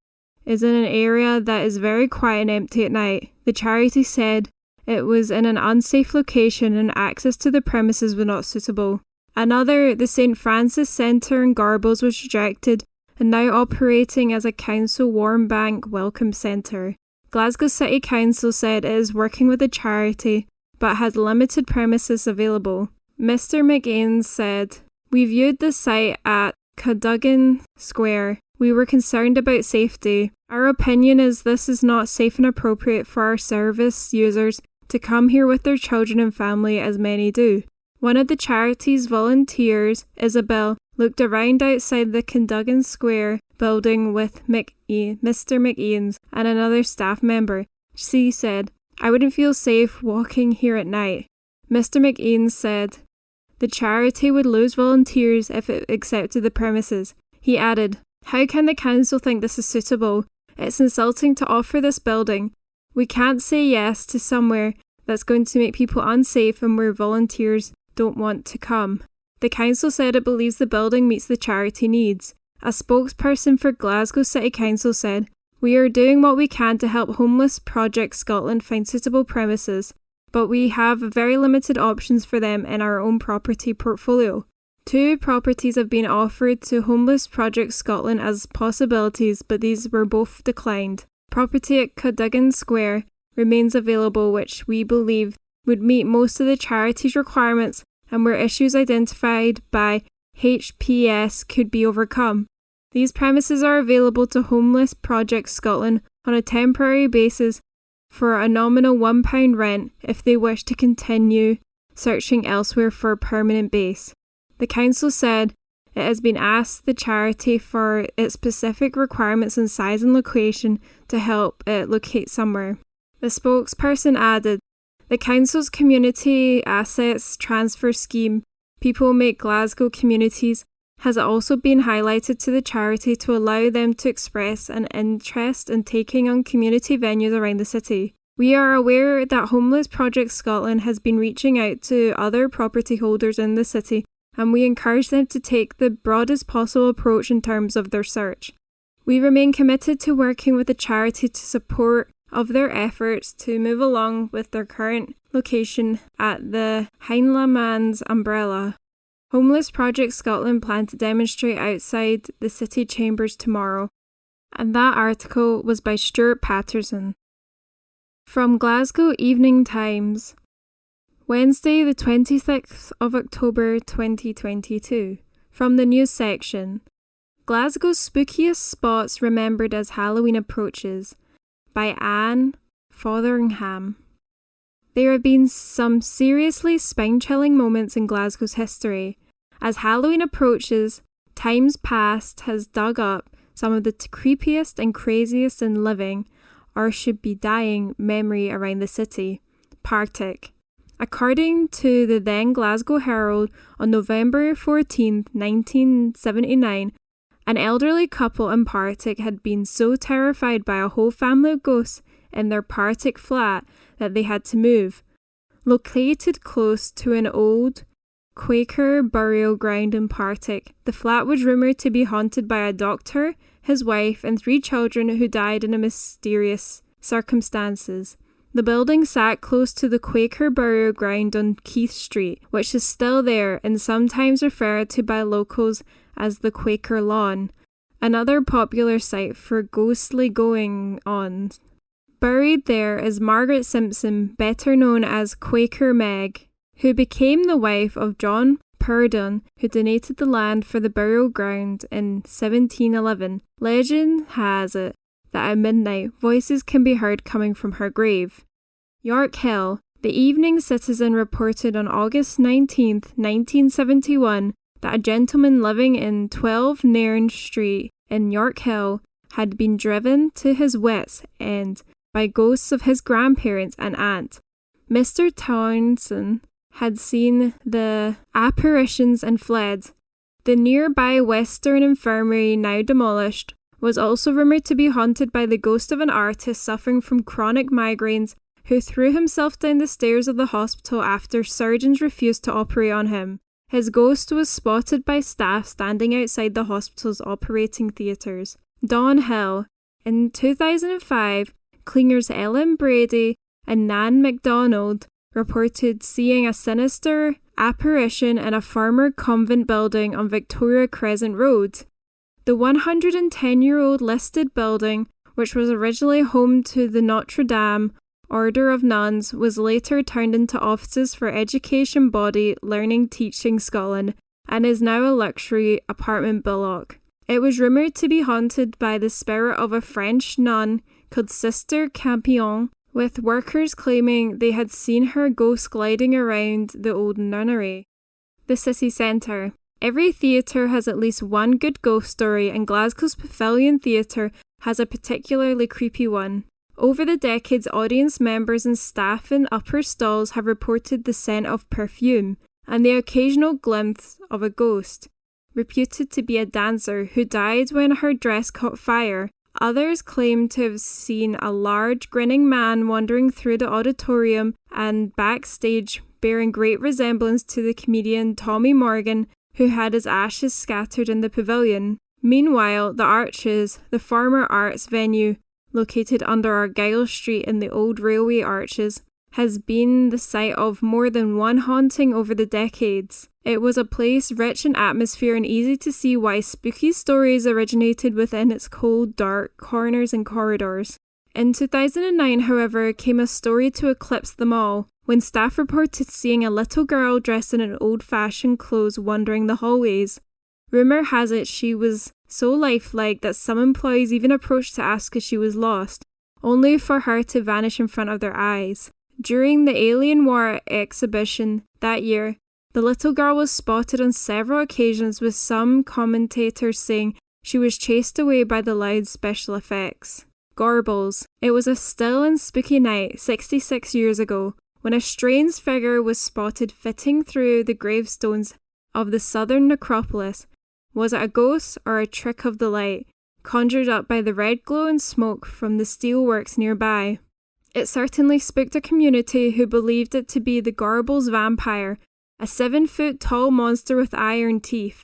is in an area that is very quiet and empty at night. The charity said it was in an unsafe location and access to the premises was not suitable. Another, the St Francis Centre in Garbles, was rejected and now operating as a council warm bank welcome centre. Glasgow City Council said it is working with the charity but has limited premises available. Mr McGaines said, "We viewed the site at Cadogan Square. We were concerned about safety. Our opinion is this is not safe and appropriate for our service users to come here with their children and family as many do." One of the charity's volunteers, Isabel, looked around outside the Cadogan Square building with Mr McEanes and another staff member. She said, "I wouldn't feel safe walking here at night." Mr McEanes said the charity would lose volunteers if it accepted the premises. He added, "How can the council think this is suitable? It's insulting to offer this building. We can't say yes to somewhere that's going to make people unsafe and where volunteers don't want to come." The council said it believes the building meets the charity needs. A spokesperson for Glasgow City Council said, "We are doing what we can to help Homeless Project Scotland find suitable premises, but we have very limited options for them in our own property portfolio." 2 properties have been offered to Homeless Project Scotland as possibilities, but these were both declined. Property at Cadogan Square remains available, which we believe would meet most of the charity's requirements and where issues identified by HPS could be overcome. These premises are available to Homeless Project Scotland on a temporary basis for a nominal £1 rent if they wish to continue searching elsewhere for a permanent base. The council said it has been asked the charity for its specific requirements in size and location to help it locate somewhere. The spokesperson added, "The council's community assets transfer scheme, People Make Glasgow Communities, has also been highlighted to the charity to allow them to express an interest in taking on community venues around the city. We are aware that Homeless Project Scotland has been reaching out to other property holders in the city, and we encourage them to take the broadest possible approach in terms of their search. We remain committed to working with the charity to support of their efforts to move along with their current location at the Heinlemans Umbrella. Homeless Project Scotland plan to demonstrate outside the city chambers tomorrow." And that article was by Stuart Patterson. From Glasgow Evening Times, Wednesday the 26th of October 2022. From the news section, Glasgow's spookiest spots remembered as Halloween approaches, by Anne Fotheringham. There have been some seriously spine-chilling moments in Glasgow's history. As Halloween approaches, Times Past has dug up some of the creepiest and craziest in living, or should be dying, memory around the city. Partick. According to the then Glasgow Herald, on November 14, 1979, an elderly couple in Partick had been so terrified by a whole family of ghosts in their Partick flat that they had to move. Located close to an old Quaker burial ground in Partick, the flat was rumoured to be haunted by a doctor, his wife, and 3 children who died in mysterious circumstances. The building sat close to the Quaker burial ground on Keith Street, which is still there and sometimes referred to by locals as the Quaker Lawn, another popular site for ghostly going-ons. Buried there is Margaret Simpson, better known as Quaker Meg, who became the wife of John Purdon, who donated the land for the burial ground in 1711. Legend has it that at midnight voices can be heard coming from her grave. York Hill, The Evening Citizen reported on August 19, 1971, that a gentleman living in 12 Nairn Street in York Hill had been driven to his wits' end by ghosts of his grandparents and aunt. Mr. Townsend had seen the apparitions and fled. The nearby Western Infirmary, now demolished, was also rumoured to be haunted by the ghost of an artist suffering from chronic migraines who threw himself down the stairs of the hospital after surgeons refused to operate on him. His ghost was spotted by staff standing outside the hospital's operating theatres. Dawn Hill. In 2005, cleaners Ellen Brady and Nan MacDonald reported seeing a sinister apparition in a former convent building on Victoria Crescent Road. The 110-year-old listed building, which was originally home to the Notre Dame Order of Nuns, was later turned into offices for education body Learning Teaching Scotland and is now a luxury apartment block. It was rumoured to be haunted by the spirit of a French nun called Sister Campion, with workers claiming they had seen her ghost gliding around the old nunnery. The city centre. Every theatre has at least one good ghost story, and Glasgow's Pavilion Theatre has a particularly creepy one. Over the decades, audience members and staff in upper stalls have reported the scent of perfume and the occasional glimpse of a ghost, reputed to be a dancer who died when her dress caught fire. Others claim to have seen a large, grinning man wandering through the auditorium and backstage, bearing great resemblance to the comedian Tommy Morgan, who had his ashes scattered in the pavilion. Meanwhile, the Arches, the former arts venue, located under Argyle Street in the old railway arches, has been the site of more than one haunting over the decades. It was a place rich in atmosphere and easy to see why spooky stories originated within its cold, dark corners and corridors. In 2009, however, came a story to eclipse them all, when staff reported seeing a little girl dressed in an old-fashioned clothes wandering the hallways. Rumour has it she was so lifelike that some employees even approached to ask if she was lost, only for her to vanish in front of their eyes. During the Alien War exhibition that year, the little girl was spotted on several occasions, with some commentators saying she was chased away by the loud special effects. Gorbals. It was a still and spooky night 66 years ago when a strange figure was spotted flitting through the gravestones of the southern necropolis. Was it a ghost or a trick of the light, conjured up by the red glow and smoke from the steelworks nearby? It certainly spooked a community who believed it to be the Gorbals vampire, a 7-foot-tall monster with iron teeth.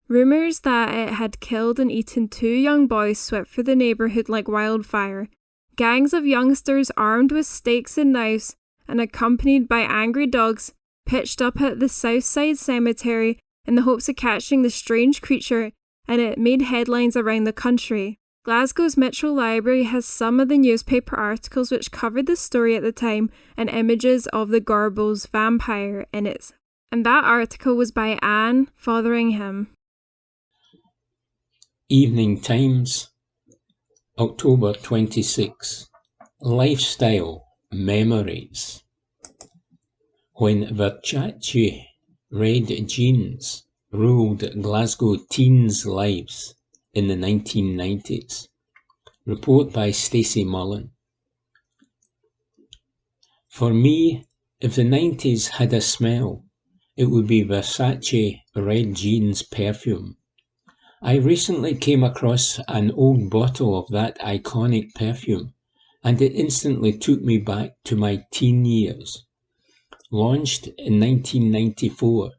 Rumours that it had killed and eaten 2 young boys swept through the neighbourhood like wildfire. Gangs of youngsters armed with stakes and knives and accompanied by angry dogs pitched up at the Southside Cemetery in the hopes of catching the strange creature, and it made headlines around the country. Glasgow's Mitchell Library has some of the newspaper articles which covered the story at the time and images of the Gorbals vampire in it. And that article was by Anne Fotheringham. Evening Times, October 26. Lifestyle Memories. When Versace red jeans ruled Glasgow teens' lives in the 1990s. Report by Stacey Mullen. For me, if the 90s had a smell, it would be Versace red jeans perfume. I recently came across an old bottle of that iconic perfume, and it instantly took me back to my teen years. Launched in 1994,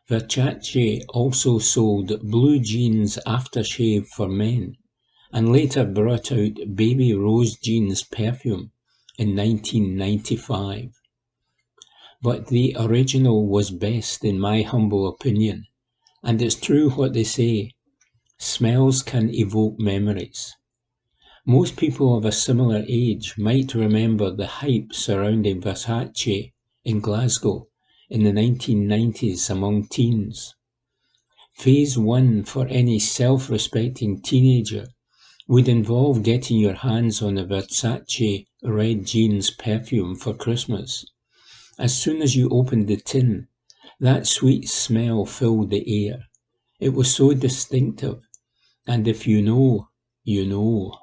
Versace also sold blue jeans aftershave for men, and later brought out Baby Rose Jeans perfume in 1995. But the original was best in my humble opinion, and it's true what they say, smells can evoke memories. Most people of a similar age might remember the hype surrounding Versace in Glasgow in the 1990s among teens. Phase 1 for any self-respecting teenager would involve getting your hands on a Versace red jeans perfume for Christmas, As soon as you opened the tin, that sweet smell filled the air. It was so distinctive, and if you know, you know.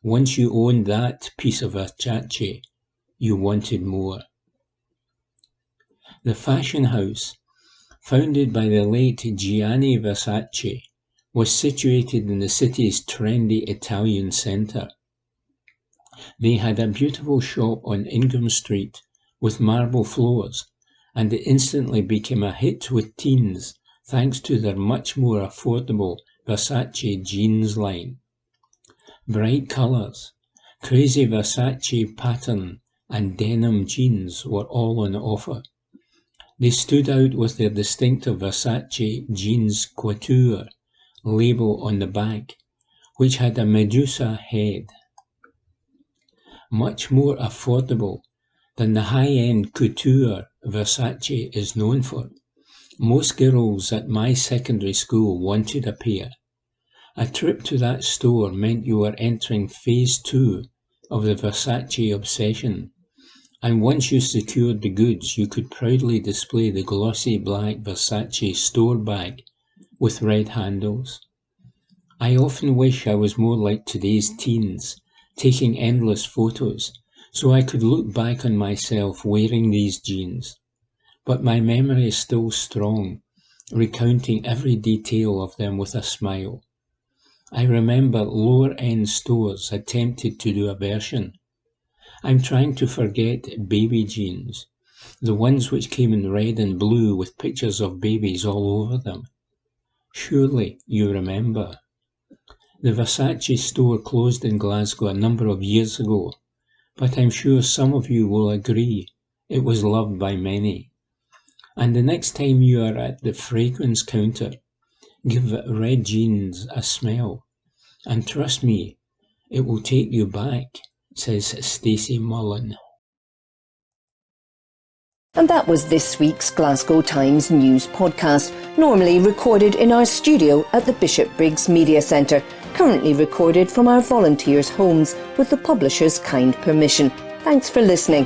Once you owned that piece of Versace, you wanted more. The fashion house, founded by the late Gianni Versace, was situated in the city's trendy Italian centre. They had a beautiful shop on Ingham Street with marble floors, and it instantly became a hit with teens thanks to their much more affordable Versace jeans line. Bright colours, crazy Versace pattern and denim jeans were all on offer. They stood out with their distinctive Versace jeans couture label on the back, which had a Medusa head. Much more affordable than the high-end couture Versace is known for. Most girls at my secondary school wanted a pair. A trip to that store meant you were entering phase 2 of the Versace obsession, and once you secured the goods, you could proudly display the glossy black Versace store bag with red handles. I often wish I was more like today's teens, taking endless photos, so I could look back on myself wearing these jeans. But my memory is still strong, recounting every detail of them with a smile. I remember lower-end stores attempted to do a version. I'm trying to forget baby jeans, the ones which came in red and blue with pictures of babies all over them. Surely you remember. The Versace store closed in Glasgow a number of years ago, but I'm sure some of you will agree it was loved by many. And the next time you are at the fragrance counter, give red jeans a smell, and trust me, it will take you back, says Stacey Mullen. And that was this week's Glasgow Times news podcast, normally recorded in our studio at the Bishopbriggs Media Centre, currently recorded from our volunteers' homes with the publisher's kind permission. Thanks for listening.